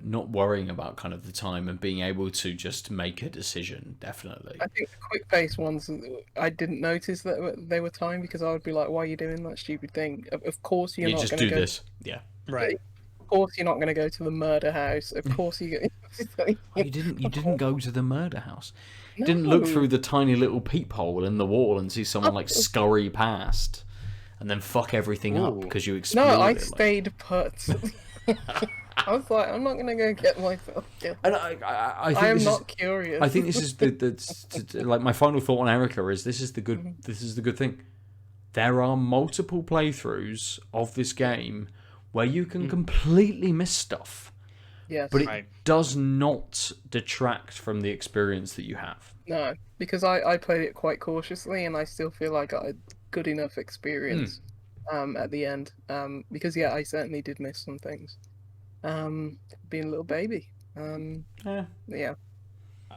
not worrying about kind of the time and being able to just make a decision. Definitely. I think the quick pace ones, I didn't notice that they were timed because I would be like, "Why are you doing that stupid thing?" Of course, you're not just going to do go. this. Yeah. Right. Of course, you're not going to go to the murder house. Of course, you. You didn't go to the murder house. You didn't look through the tiny little peephole in the wall and see someone like scurry past, and then fuck everything up because you exploded. No, I stayed put. I was like, I'm not going to go get myself killed. And I think I am not curious. I think this is the like my final thought on Erica is this is the good thing. There are multiple playthroughs of this game where you can completely miss stuff. Yes. But it does not detract from the experience that you have. No, because I played it quite cautiously and I still feel like I had good enough experience at the end. Because I certainly did miss some things. Being a little baby. Yeah.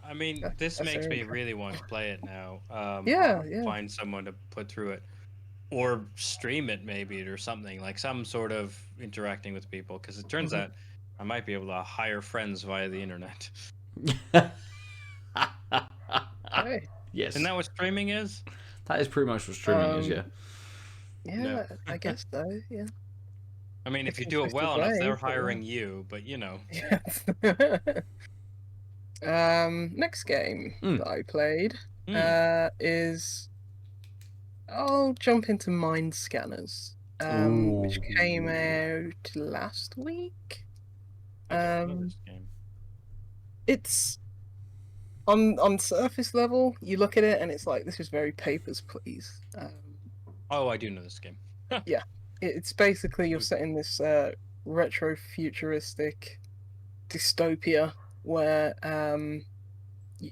I mean, this makes me really want to play it now. Find someone to put through it. Or stream it maybe or something, like some sort of interacting with people, because it turns out I might be able to hire friends via the internet. Hey. Yes. Isn't that what streaming is? That is pretty much what streaming is, yeah. Yeah, I guess so, yeah. I mean, if you do it well enough, they're hiring you, but you know. Yes. Next game that I played is... I'll jump into Mind Scanners, which came out last week. it's on surface level. You look at it and it's like, this is very Papers, Please. Oh, I do know this game. Yeah, it's basically you're set in this retro futuristic dystopia where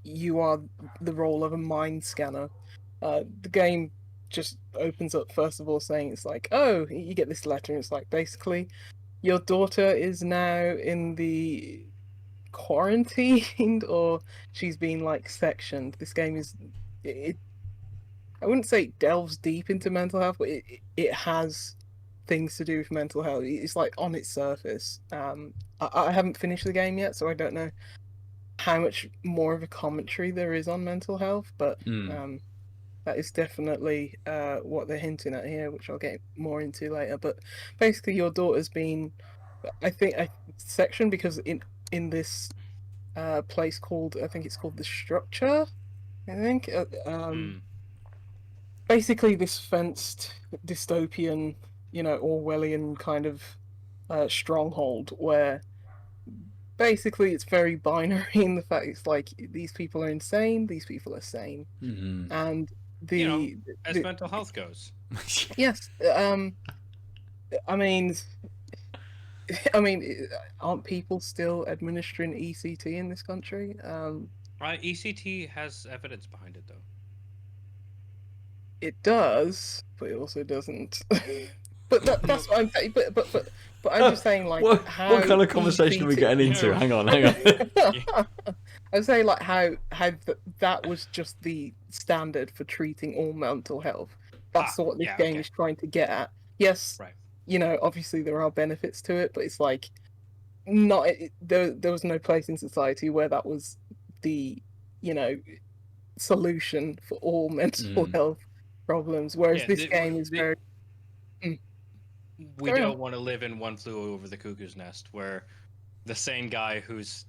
you are the role of a mind scanner. The game just opens up first of all saying it's like, oh, you get this letter and it's like, basically your daughter is now in the quarantined or she's been like sectioned. This game is it I wouldn't say it delves deep into mental health, but it has things to do with mental health. It's like on its surface. I haven't finished the game yet, so I don't know how much more of a commentary there is on mental health, but that is definitely what they're hinting at here, which I'll get more into later. But basically, your daughter's been, I think, sectioned because in this place called, I think it's called the Structure. I think. Basically, this fenced dystopian, Orwellian kind of stronghold where basically it's very binary in the fact it's like these people are insane, these people are sane, and as mental health goes. Yes, I mean, aren't people still administering ECT in this country? Right, ECT has evidence behind it, though. It does, but it also doesn't. But that's what I'm saying. But I'm just saying, like, what kind of conversation ECT... are we getting into? Hang on. I'm saying like how that was just the standard for treating all mental health. That's what this game is trying to get at. Yes, right. Obviously there are benefits to it, but it's like there was no place in society where that was the solution for all mental health problems. Whereas this game is very. We don't want to live in One Flew Over the Cuckoo's Nest, where the sane guy who's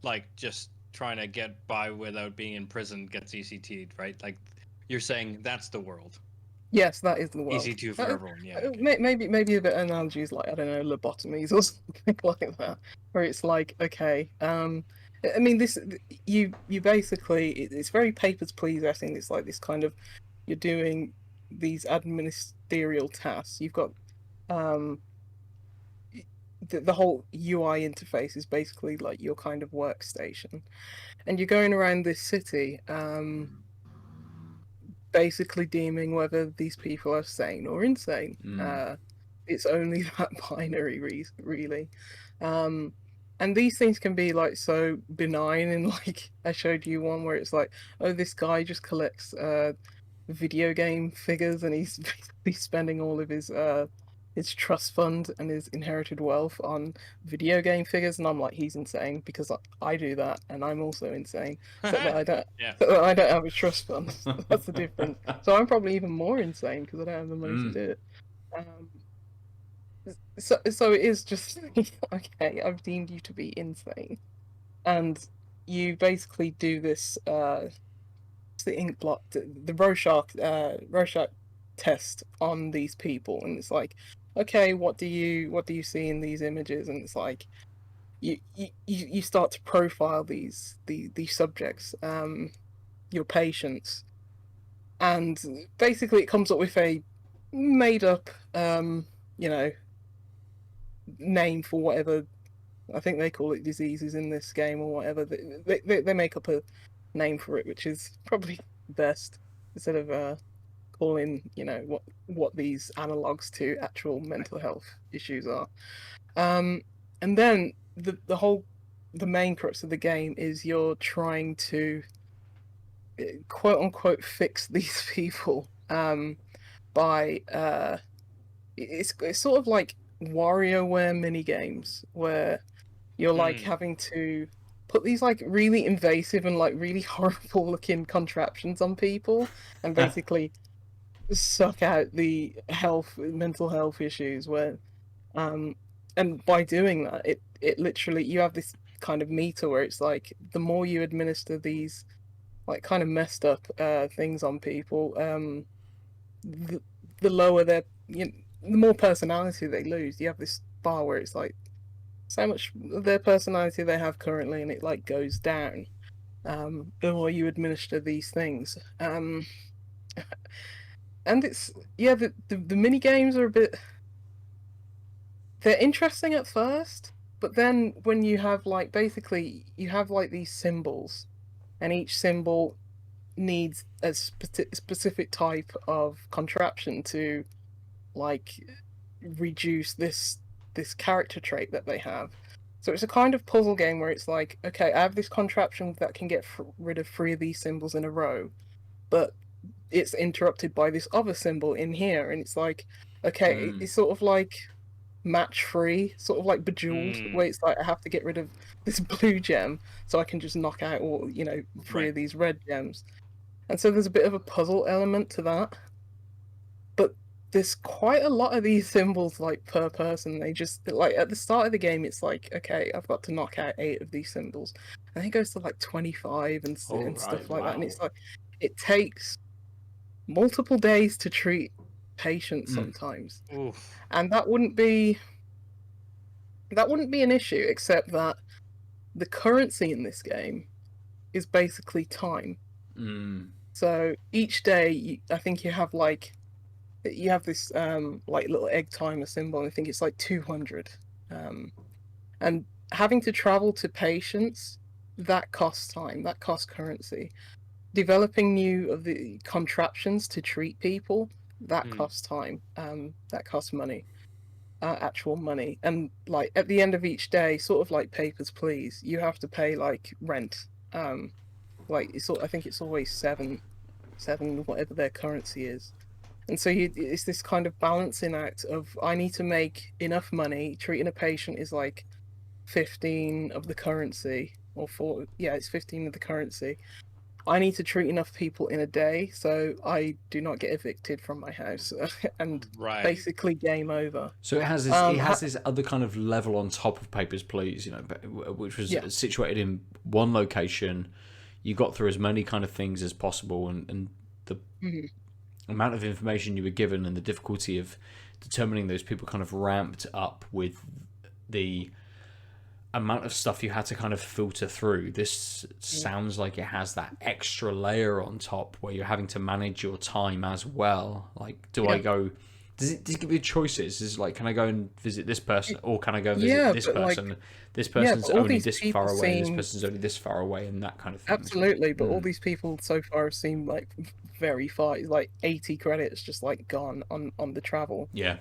like just trying to get by without being in prison gets ECT'd, right? Like, you're saying that's the world. Yes, that is the world. EC2 for everyone, yeah. Okay. Maybe a bit of analogies like, I don't know, lobotomies or something like that, where it's like, okay, I mean, this you basically it's very Papers, Please. I think it's like this kind of, you're doing these administrative tasks. You've got the whole UI interface is basically like your kind of workstation, and you're going around this city, basically deeming whether these people are sane or insane. It's only that binary, really. And these things can be like so benign, and like I showed you one where it's like, oh, this guy just collects video game figures and he's basically spending all of his trust fund and his inherited wealth on video game figures, and I'm like, he's insane because I do that and I'm also insane. So that I don't I don't have a trust fund. That's the difference. So I'm probably even more insane because I don't have the money to do it. So it is just okay, I've deemed you to be insane, and you basically do this the ink blot, the Rorschach test on these people, and it's like, okay, what do you see in these images? And it's like you start to profile these subjects, your patients, and basically it comes up with a made up name for whatever, I think they call it diseases in this game or whatever. They make up a name for it, which is probably best, instead of calling what these analogues to actual mental health issues are. And then the main crux of the game is you're trying to quote unquote fix these people by it's sort of like WarioWare mini games where you're like having to put these like really invasive and like really horrible looking contraptions on people and basically suck out the mental health issues where and by doing that it literally, you have this kind of meter where it's like the more you administer these like kind of messed up things on people, the lower their the more personality they lose. You have this bar where it's like so much of their personality they have currently, and it like goes down. The more you administer these things. And it's yeah, the mini games are a bit. They're interesting at first, but then when you have like basically you have like these symbols, and each symbol needs a specific type of contraption to like reduce this character trait that they have. So it's a kind of puzzle game where it's like, okay, I have this contraption that can get rid of 3 of these symbols in a row, but it's interrupted by this other symbol in here, and it's like, okay, it's sort of like match free, sort of like Bejeweled, where it's like I have to get rid of this blue gem so I can just knock out all 3 of these red gems. And so there's a bit of a puzzle element to that. But there's quite a lot of these symbols like per person. They just like at the start of the game it's like, okay, I've got to knock out 8 of these symbols. And then it goes to like 25 and stuff like that. And it's like it takes multiple days to treat patients sometimes. Oof. And that wouldn't be an issue, except that the currency in this game is basically time. So each day, I think you have this like little egg timer symbol, and I think it's like 200. And having to travel to patients, that costs time, that costs currency. Developing new of the contraptions to treat people, that costs time, that costs money, actual money. And like at the end of each day, sort of like Papers, Please, you have to pay like rent. Like I think it's always seven, whatever their currency is. And so it's this kind of balancing act of I need to make enough money. Treating a patient is like 15 of the currency, or it's 15 of the currency. I need to treat enough people in a day so I do not get evicted from my house and basically game over. So it has this other kind of level on top of Papers, Please, which was situated in one location. You got through as many kind of things as possible, and the amount of information you were given and the difficulty of determining those people kind of ramped up with the amount of stuff you had to kind of filter through. This sounds like it has that extra layer on top where you're having to manage your time as well. Like, I go? Does it give you choices? Is it like, can I go and visit this person, or can I go and visit this person? Like, this person's only this far away. This person's only this far away, and that kind of thing. Absolutely, but all these people so far have seemed like very far. Like 80 credits just like gone on the travel. Yeah,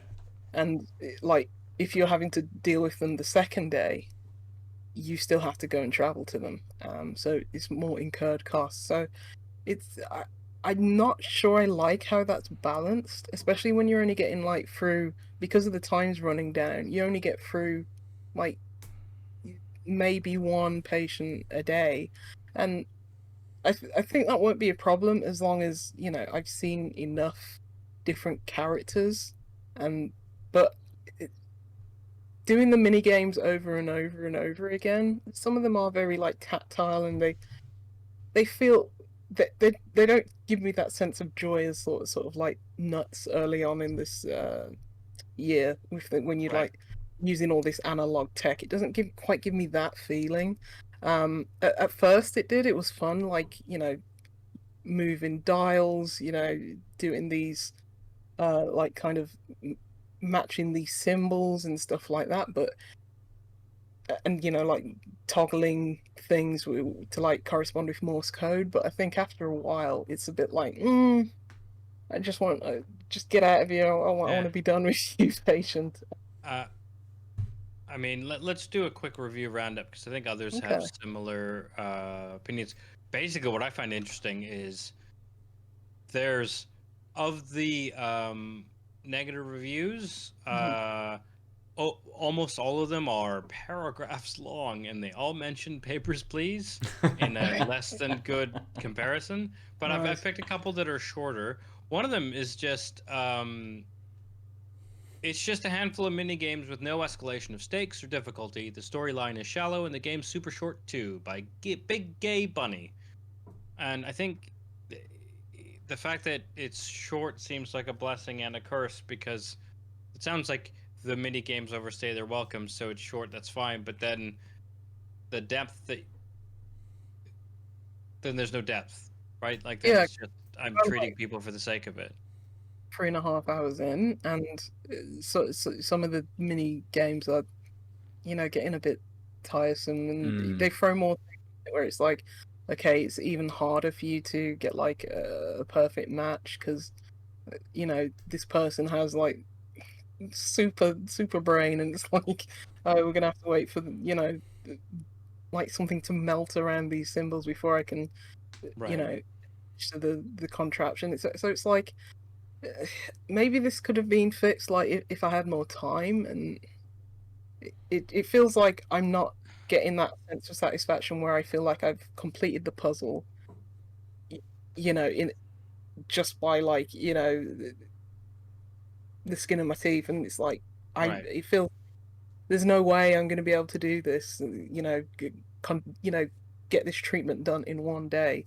and like if you're having to deal with them the second day, you still have to go and travel to them. So it's more incurred costs. So I'm not sure I like how that's balanced, especially when you're only getting like through, because of the times running down, you only get through like maybe one patient a day. And I think that won't be a problem as long as, I've seen enough different characters. But doing the mini games over and over and over again, some of them are very like tactile, and they feel that they don't give me that sense of joy as sort of like nuts early on in this year when you're like using all this analog tech. It doesn't quite give me that feeling. At first it did. It was fun, like moving dials, doing these like kind of matching these symbols and stuff like that, and like toggling things to like correspond with Morse code. But I think after a while it's a bit like I just want to just get out of here. I want to be done with you, patient. I mean, let's do a quick review roundup, because I think others have similar opinions. Basically, what I find interesting is there's of the negative reviews, almost all of them are paragraphs long, and they all mention Papers, Please in a less than good comparison. But I've picked a couple that are shorter. One of them is just it's just a handful of mini games with no escalation of stakes or difficulty. The storyline is shallow, and the game's super short too, by Big Gay Bunny. And I think the fact that it's short seems like a blessing and a curse, because it sounds like the mini games overstay their welcome, so it's short. That's fine. But then the depth then there's no depth, right? Like then it's just I'm treating people for the sake of it. 3.5 hours in, and so some of the mini games are, getting a bit tiresome, and they throw more things where it's like, okay, it's even harder for you to get like a perfect match because this person has like super brain, and it's like, oh, we're gonna have to wait for like something to melt around these symbols before I can to the contraption. So it's like, maybe this could have been fixed like if I had more time, and it feels like I'm not getting that sense of satisfaction where I feel like I've completed the puzzle, in just by like the skin of my teeth, and it's like it feels there's no way I'm going to be able to do this, get this treatment done in one day.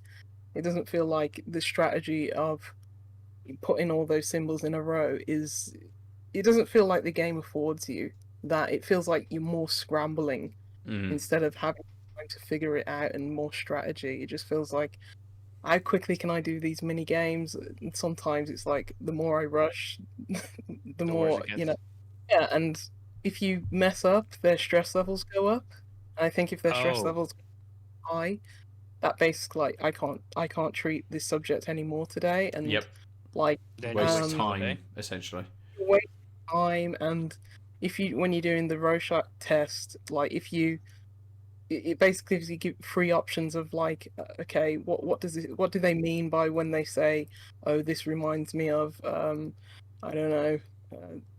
It doesn't feel like the strategy of putting all those symbols in a row it doesn't feel like the game affords you that. It feels like you're more scrambling instead of having time to figure it out and more strategy. It just feels like, how quickly can I do these mini games? And sometimes it's like the more I rush, the more, yeah, and if you mess up, their stress levels go up. And I think if their stress levels are high, that basically, like, I can't treat this subject anymore today, and like waste time essentially. Waste time, and when you're doing the Rorschach test, like it basically gives you three options of like, okay, what do they mean by when they say, oh, this reminds me of I don't know,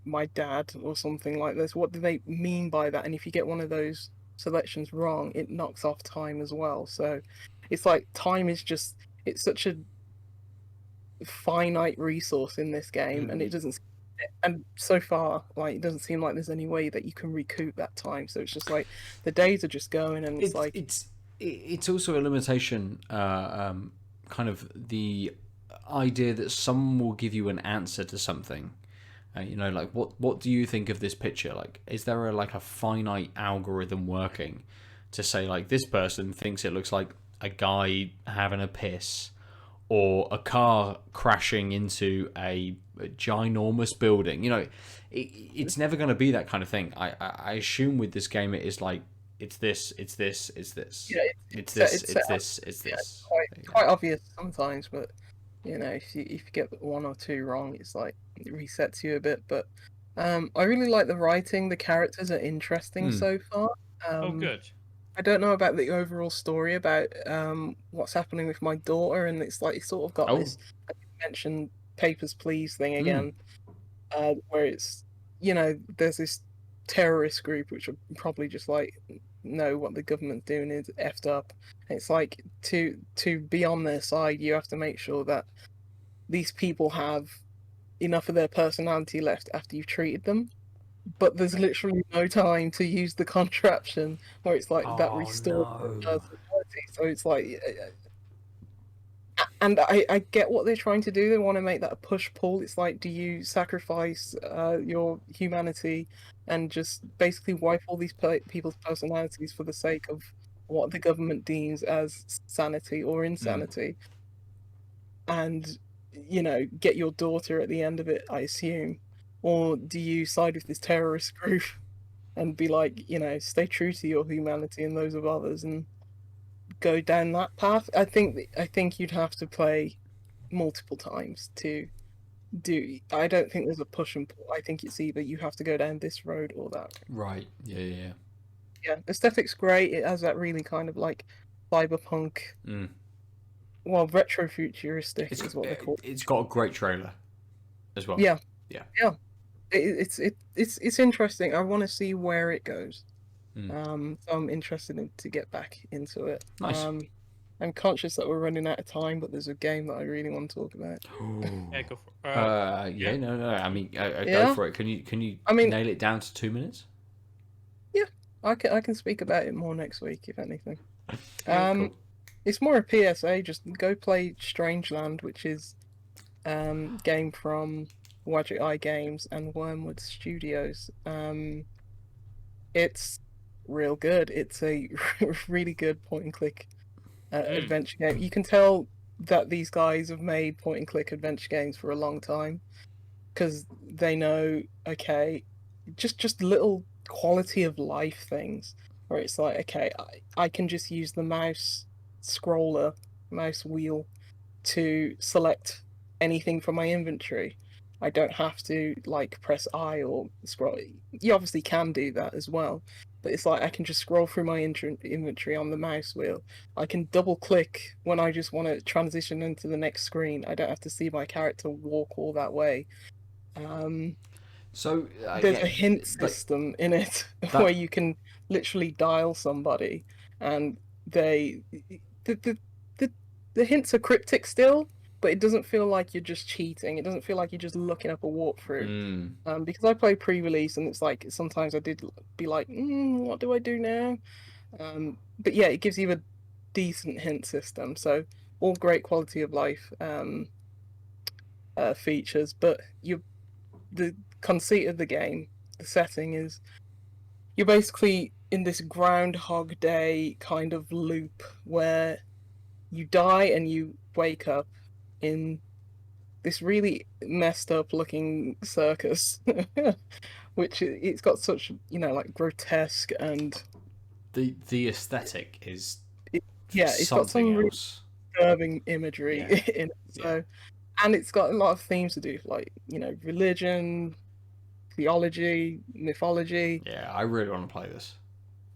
my dad or something like this. What do they mean by that? And if you get one of those selections wrong, it knocks off time as well. So it's like time is just, it's such a finite resource in this game, and it doesn't, and so far, like, it doesn't seem like there's any way that you can recoup that time. So it's just like the days are just going, and it's also a limitation, kind of the idea that someone will give you an answer to something. Like what do you think of this picture? Like, is there a finite algorithm working to say, like, this person thinks it looks like a guy having a piss, or a car crashing into a ginormous building? It's never going to be that kind of thing. I assume with this game it is like, it's this, it's this, it's this, it's this, it's this, it's this. Quite obvious sometimes, but if you get one or two wrong, it's like it resets you a bit. But I really like the writing. The characters are interesting so far. Good. I don't know about the overall story about what's happening with my daughter, and it's like, it's sort of got this, like you mentioned, Papers, Please thing again, where it's, there's this terrorist group which are probably just like, no, what the government's doing is effed up. And it's like, to be on their side, you have to make sure that these people have enough of their personality left after you've treated them. But there's literally no time to use the contraption where it's like that restores personality. So it's like, and I get what they're trying to do. They want to make that a push-pull. It's like, do you sacrifice your humanity and just basically wipe all these people's personalities for the sake of what the government deems as sanity or insanity? And, get your daughter at the end of it, I assume. Or do you side with this terrorist group and be like, stay true to your humanity and those of others and go down that path? I think you'd have to play multiple times to do. I don't think there's a push and pull. I think it's either you have to go down this road or that. Right. Yeah. Yeah. Aesthetic's great. It has that really kind of like cyberpunk. Well, retro futuristic is what they call it. It's got a great trailer as well. Yeah. It's interesting. I want to see where it goes. So I'm interested to get back into it. Nice. I'm conscious that we're running out of time, but there's a game that I really want to talk about. Yeah, go for it. No. I mean, go for it. Can you nail it down to 2 minutes? Yeah, I can speak about it more next week, if anything. Cool. It's more a PSA. Just go play Strangeland, which is game from Wadget Eye Games and Wormwood Studios. It's real good. It's a really good point and click adventure game. You can tell that these guys have made point and click adventure games for a long time because they know, okay, just little quality of life things where it's like, okay, I can just use the mouse scroller, mouse wheel to select anything from my inventory. I don't have to like press I or scroll. You obviously can do that as well, but it's like I can just scroll through my inventory on the mouse wheel. I can double click when I just want to transition into the next screen. I don't have to see my character walk all that way. So There's yeah, a hint like system in it that. where you can literally dial somebody, and the the the hints are cryptic still, but it doesn't feel like you're just cheating. It doesn't feel like you're just looking up a walkthrough. Because I play pre-release, and it's like sometimes I did be like, what do I do now? But yeah, it gives you a decent hint system, so all great quality of life features. But the conceit of the game, the setting is you're basically in this Groundhog Day kind of loop where you die and you wake up in this really messed up looking circus, which it's got such, like grotesque and the aesthetic is it's got something some really else. disturbing imagery in it. So, and it's got a lot of themes to do, like religion, theology, mythology. Yeah, I really want to play this.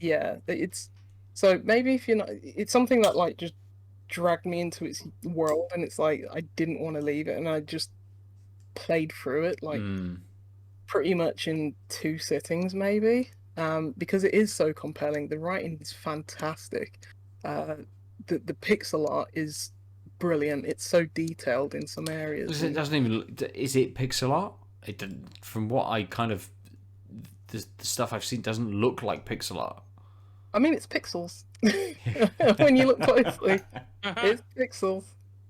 Yeah, it's so maybe if you're not, it's something that like just dragged me into its world, and it's like I didn't want to leave it, and I just played through it like pretty much in 2 sittings, maybe. Because it is so compelling. The writing is fantastic. The pixel art is brilliant. It's so detailed in some areas. It doesn't even. Is it pixel art? It didn't, from what I kind of the stuff I've seen doesn't look like pixel art. I mean, it's pixels. When you look closely, it's pixels.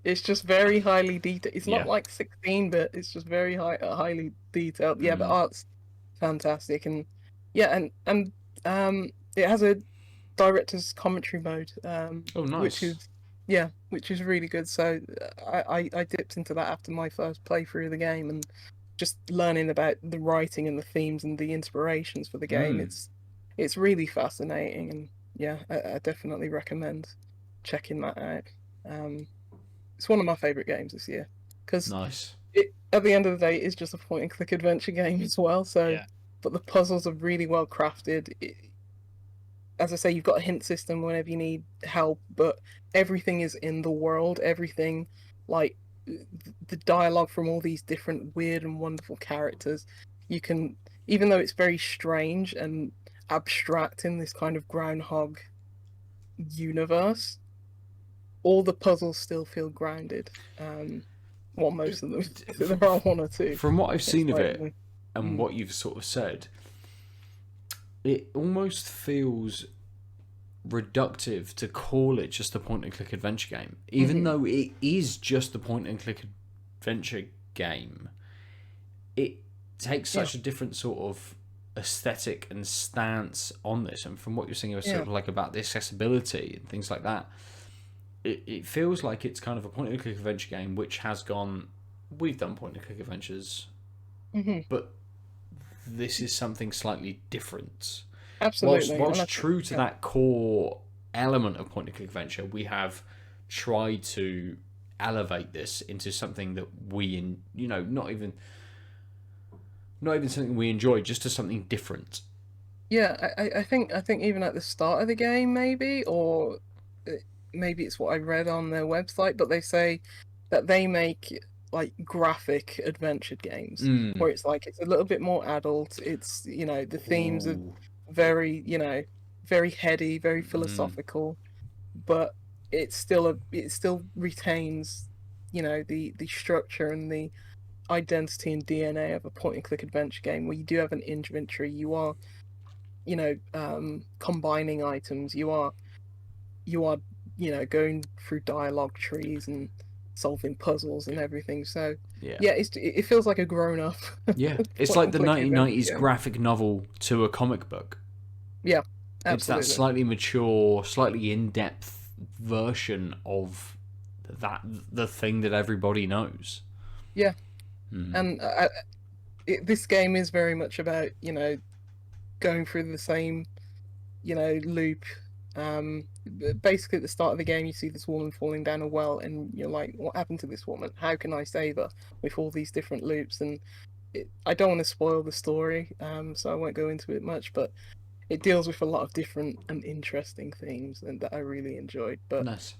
It's just very highly detailed. It's not like 16-bit. It's just very highly detailed. Yeah, but art's fantastic, and and it has a director's commentary mode. Oh, nice. Which is really good. So I dipped into that after my first playthrough of the game, and just learning about the writing and the themes and the inspirations for the game. It's really fascinating, and I definitely recommend checking that out. It's one of my favorite games this year because at the end of the day, it's just a point and click adventure game as well. So, but the puzzles are really well crafted. As I say, you've got a hint system whenever you need help, but everything is in the world. Everything, like the dialogue from all these different weird and wonderful characters, you can, even though it's very strange and abstract in this kind of groundhog universe, all the puzzles still feel grounded. Well, most of them. There are 1 or 2. From what I've seen of it and what you've sort of said, it almost feels reductive to call it just a point and click adventure game, even though it is just a point and click adventure game. It takes such a different sort of aesthetic and stance on this, and from what you're saying, sort of like about the accessibility and things like that, it feels like it's kind of a point and click adventure game which has gone, we've done point and click adventures, but this is something slightly different. Absolutely. Whilst true to that core element of point and click adventure, we have tried to elevate this into something that we, not even something we enjoy, just to something different. Yeah, I think even at the start of the game, maybe, or maybe it's what I read on their website, but they say that they make like graphic adventure games where it's like it's a little bit more adult. It's the themes are very very heady, very philosophical, but it still retains the structure and the identity and DNA of a point and click adventure game where you do have an inventory. You are combining items. You are going through dialogue trees and solving puzzles and everything. So Yeah. Yeah, it feels like a grown up. Yeah. It's like the point-and-click adventure 1990s game. graphic novel to a comic book. Yeah, It's that absolutely. slightly mature, slightly in-depth version of the thing that everybody knows. Yeah, Mm. and this game is very much about, going through the same, loop. Basically, at the start of the game, you see this woman falling down a well, and you're like, "What happened to this woman? How can I save her?" With all these different loops, and I don't want to spoil the story, so I won't go into it much. But it deals with a lot of different and interesting themes, and that I really enjoyed. But Nice.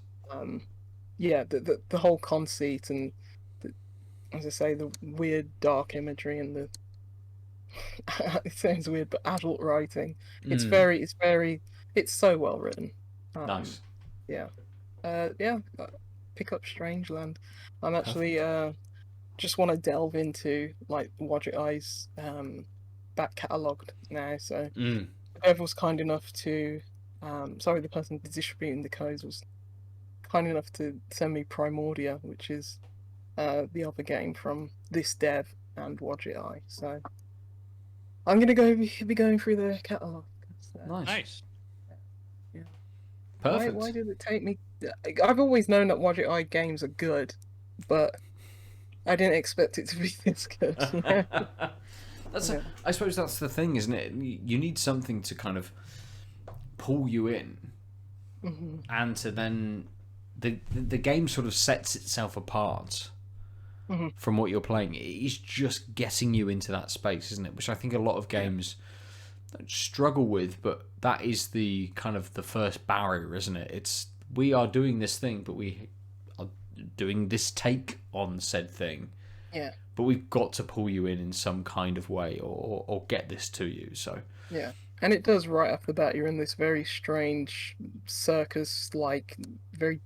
yeah, the whole conceit and, the, as I say, the weird dark imagery and the it sounds weird, but adult writing. It's so well written. Nice. Yeah. Yeah. Pick up Strangeland. I'm actually just want to delve into like Wadget Eye's back catalogued now. So whoever was kind enough to, sorry, the person distributing the codes was kind enough to send me Primordia, which is the other game from this dev and Wadget Eye. So I'm gonna be going through the catalog. Nice. Yeah. Perfect. Why did it take me? I've always known that Wadget Eye games are good, but I didn't expect it to be this good. I suppose that's the thing, isn't it? You need something to kind of pull you in, and to then the game sort of sets itself apart from what you're playing. It's just getting you into that space, isn't it? Which I think a lot of games struggle with, but that is the kind of the first barrier, isn't it? It's we are doing this thing, but we are doing this take on said thing. Yeah. But we've got to pull you in some kind of way, or get this to you. So yeah, and it does right off the bat. You're in this very strange circus-like, very,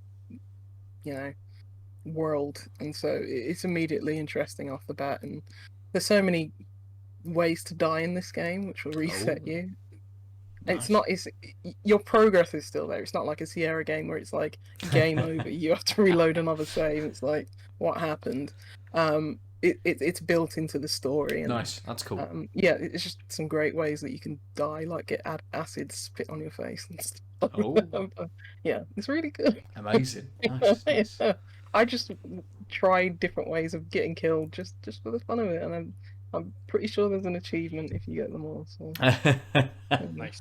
world, and so it's immediately interesting off the bat. And there's so many ways to die in this game, which will reset you. Nice. It's not. It's your progress is still there. It's not like a Sierra game where it's like game over. You have to reload another save. It's like what happened. It's built into the story. And, nice. That's cool. Yeah, it's just some great ways that you can die, like get acid spit on your face and stuff. Oh. Yeah, it's really good. Amazing. Nice. I just tried different ways of getting killed just for the fun of it, and I'm pretty sure there's an achievement if you get them all. So. Nice.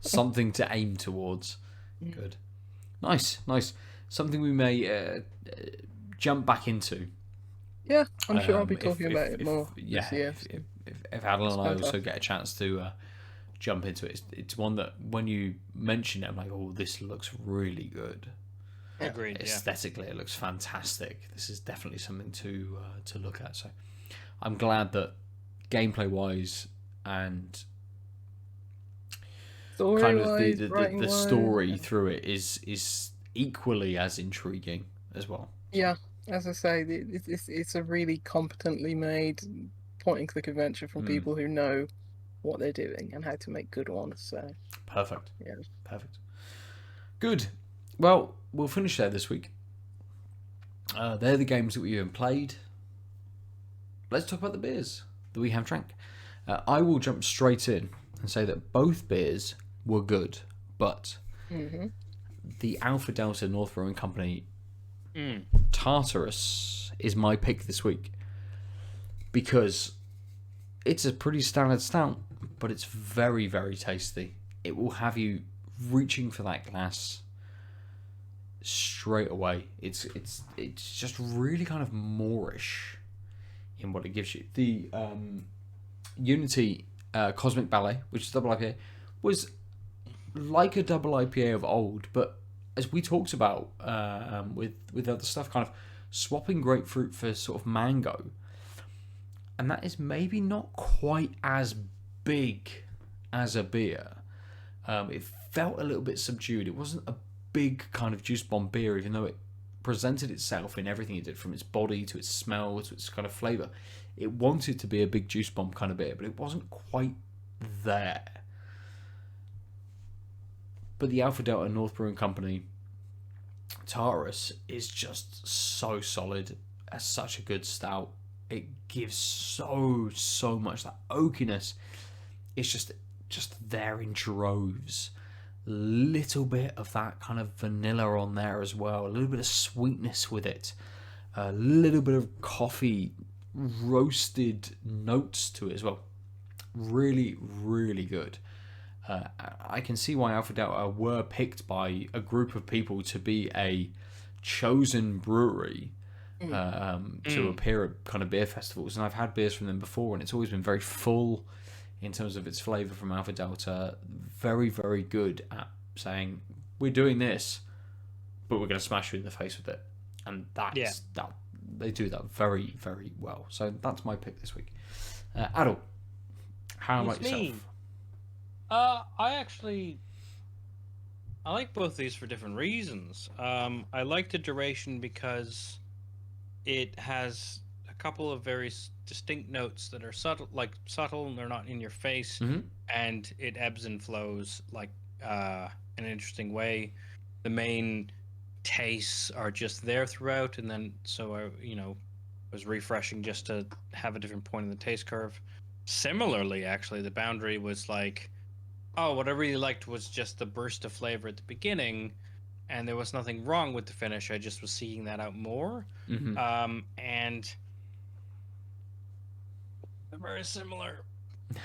Something to aim towards. Good. Nice. Something we may jump back into. Yeah, I'm sure I'll be talking about it more this year. If Aadil and I also get a chance to jump into it, it's one that when you mention it, I'm like, oh, this looks really good. Agreed. Aesthetically, it looks fantastic. This is definitely something to look at. So I'm glad that gameplay wise and kind of the story through it is equally as intriguing as well. Yeah, as I say, it's a really competently made point and click adventure from people who know what they're doing and how to make good ones. So perfect. Yeah, perfect. Good. Well, we'll finish there this week. They're the games that we have played. Let's talk about the beers that we have drank. I will jump straight in and say that both beers were good, but the Alpha Delta North Brewing Company Tartarus is my pick this week because it's a pretty standard stout, but it's very, very tasty. It will have you reaching for that glass straight away. It's just really kind of moorish in what it gives you. The Unity Cosmic Ballet, which is double IPA, was like a double IPA of old, but as we talked about with other stuff, kind of swapping grapefruit for sort of mango, and that is maybe not quite as big as a beer. It felt a little bit subdued. It wasn't a big kind of juice bomb beer, even though it presented itself in everything it did, from its body to its smell to its kind of flavour. It wanted to be a big juice bomb kind of beer, but it wasn't quite there. But the Alpha Delta North Brewing Company Tartarus is just so solid. such a good stout. It gives so much. That oakiness, it's just there in droves. Little bit of that kind of vanilla on there as well. A little bit of sweetness with it. A little bit of coffee roasted notes to it as well. Really, really good. I can see why Alpha Delta were picked by a group of people to be a chosen brewery to appear at kind of beer festivals. And I've had beers from them before, and it's always been very full in terms of its flavour from Alpha Delta. Very, very good at saying, we're doing this, but we're going to smash you in the face with it. And that they do that very, very well. So that's my pick this week. Aadil, how about yourself? Me. I like both these for different reasons. I like the duration because it has a couple of very distinct notes that are subtle, and they're not in your face, and it ebbs and flows like in an interesting way. The main tastes are just there throughout, and then so I was refreshing just to have a different point in the taste curve. Similarly, actually, the boundary was like, oh, what I really liked was just the burst of flavor at the beginning, and there was nothing wrong with the finish. I just was seeing that out more. And they're very similar.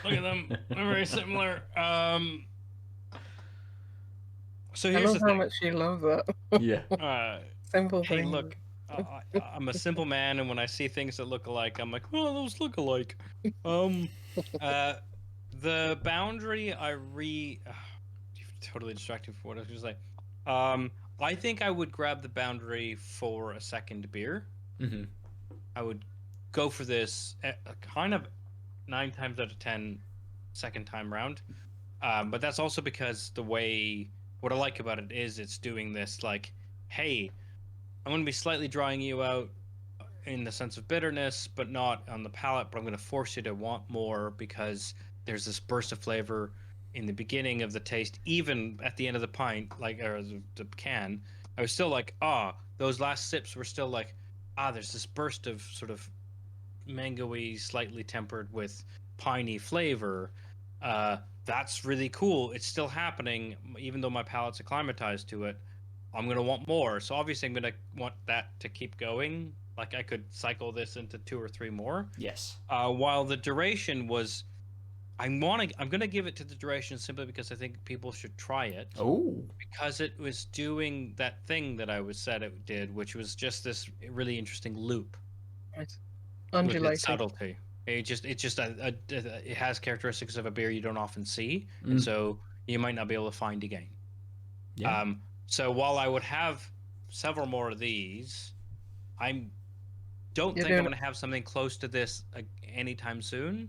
Look at them. They're very similar. So here's the thing. I love how much you love that. Yeah. Simple Hey, thing. look, I'm a simple man, and when I see things that look alike, I'm like, oh, those look alike. The boundary, you've totally distracted for what I was going to say. I think I would grab the boundary for a second beer. I would go for this kind of 9 times out of 10 second time round. But that's also because what I like about it is it's doing this like, hey, I'm going to be slightly drying you out in the sense of bitterness, but not on the palate, but I'm going to force you to want more because there's this burst of flavor in the beginning of the taste, even at the end of the pint, or the can. I was still like, those last sips were still like, there's this burst of sort of mango-y, slightly tempered with piney flavor. That's really cool. It's still happening, even though my palate's acclimatized to it. I'm going to want more. So obviously I'm going to want that to keep going. Like I could cycle this into 2 or 3 more. Yes. While the duration was, I'm going to give it to the duration simply because I think people should try it. Oh. Because it was doing that thing that I said it did, which was just this really interesting loop. Right. Undulating. With its subtlety. It has characteristics of a beer you don't often see, and so you might not be able to find again. Yeah. So while I would have several more of these, I don't think I'm going to have something close to this anytime soon.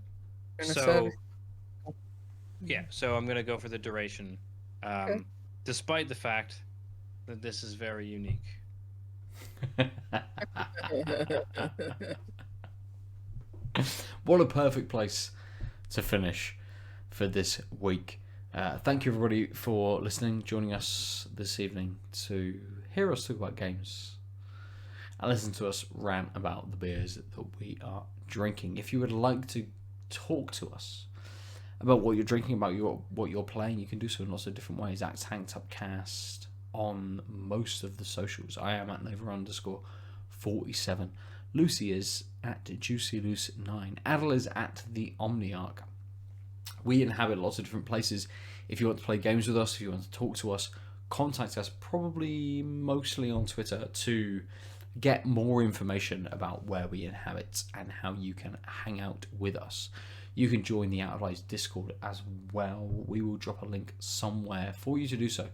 So I'm going to go for the duration, despite the fact that this is very unique. What a perfect place to finish for this week. Thank you everybody for listening, joining us this evening to hear us talk about games and listen to us rant about the beers that we are drinking. If you would like to talk to us about what you're drinking, about what you're playing, you can do so in lots of different ways. At TankedUpCast on most of the socials. I am at Nova_47. Lucy is at JuicyLuce9. Aadil is at the Omniarch. We inhabit lots of different places. If you want to play games with us, if you want to talk to us, contact us probably mostly on Twitter to get more information about where we inhabit and how you can hang out with us. You can join the Out of Lives Discord as well. We will drop a link somewhere for you to do so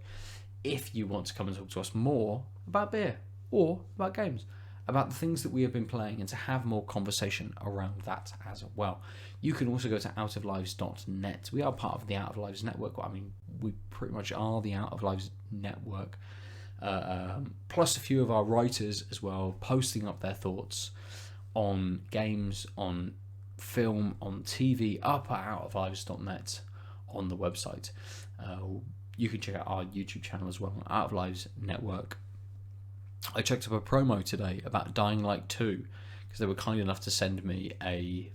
if you want to come and talk to us more about beer or about games, about the things that we have been playing, and to have more conversation around that as well. You can also go to outoflives.net. We are part of the Out of Lives network. I mean, we pretty much are the Out of Lives network. Plus a few of our writers as well, posting up their thoughts on games, on film, on TV, up at outoflives.net on the website. You can check out our YouTube channel as well, Out of Lives Network. I checked up a promo today about Dying Light 2 because they were kind enough to send me a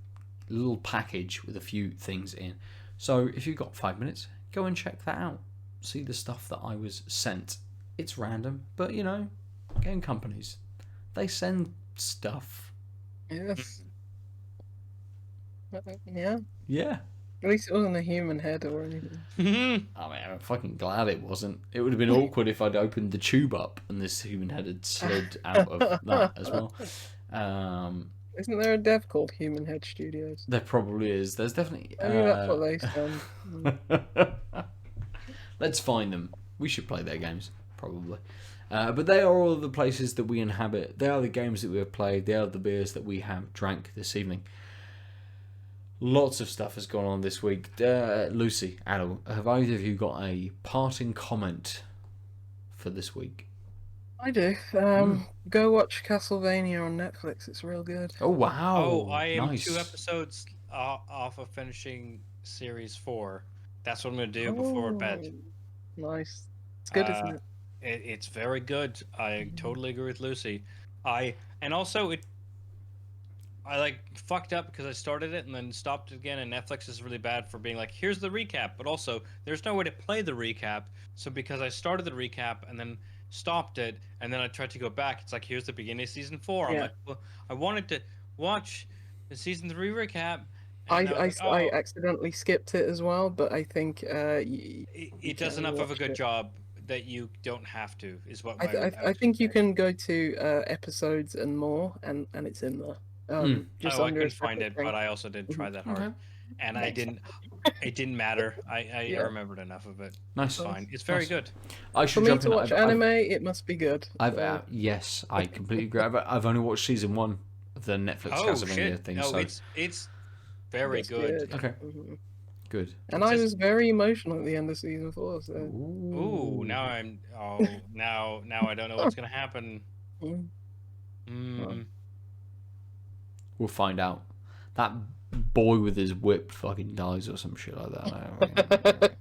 little package with a few things in. So if you've got 5 minutes, go and check that out. See the stuff that I was sent. It's random, but you know, game companies, they send stuff. Yes. Yeah. Yeah. At least it wasn't a human head or anything. I mean, I'm fucking glad it wasn't. It would have been awkward if I'd opened the tube up and this human head had slid out of that as well. Isn't there a dev called Human Head Studios? There probably is. There's definitely. Maybe that's what they send. Let's find them. We should play their games, probably. But they are all the places that we inhabit. They are the games that we have played. They are the beers that we have drank this evening. Lots of stuff has gone on this week. Lucy, Aadil, have either of you got a parting comment for this week? I do. Go watch Castlevania on Netflix. It's real good. Oh, wow. Oh, I am nice. 2 episodes off of finishing Series 4. That's what I'm going to do before bed. Nice. It's good, isn't it? It's very good. I totally agree with Lucy. I like fucked up because I started it and then stopped it again, and Netflix is really bad for being like, here's the recap, but also there's no way to play the recap. So because I started the recap and then stopped it and then I tried to go back, it's like, here's the beginning of season 4. I'm like, well, I wanted to watch the season 3 recap. I accidentally skipped it as well, but I think it does enough of a good job that you don't have to. Is what I think you can go to episodes and more, and it's in there. I couldn't find it, but I also didn't try that hard, Okay. and I didn't. It didn't matter. I remembered enough of it. Nice. It's fine. It's very good. I For should me jump to in. watch anime, it must be good. Yes, I completely agree. I've only watched season 1 of the Netflix Castlevania thing. No, so it's very good. okay, good. And I was very emotional at the end of season 4. So. Ooh, now I don't know what's gonna happen. We'll find out. That boy with his whip fucking dies or some shit like that.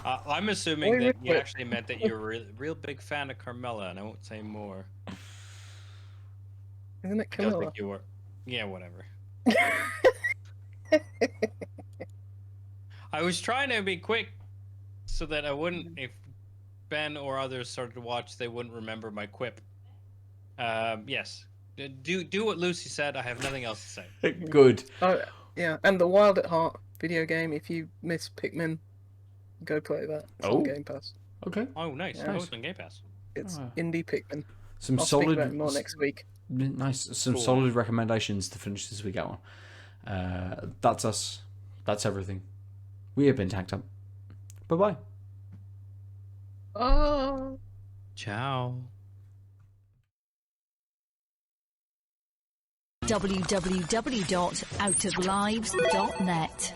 I'm assuming that you actually meant that you're a real big fan of Carmela, and I won't say more. Isn't it I don't Camilla? think you were. Yeah, whatever. I was trying to be quick so that I wouldn't, if Ben or others started to watch, they wouldn't remember my quip. Yes. Do what Lucy said. I have nothing else to say. Good. Oh, yeah, and the Wild at Heart video game. If you miss Pikmin, go play that. It's on Game Pass. Okay. Oh, nice. Yeah. Oh, it's on Game Pass. It's indie Pikmin. Some I'll solid. speak about it more next week. Nice. Some Cool. solid recommendations to finish this week out on. That's us. That's everything. We have been tacked up. Bye-bye. Ciao. www.outoflives.net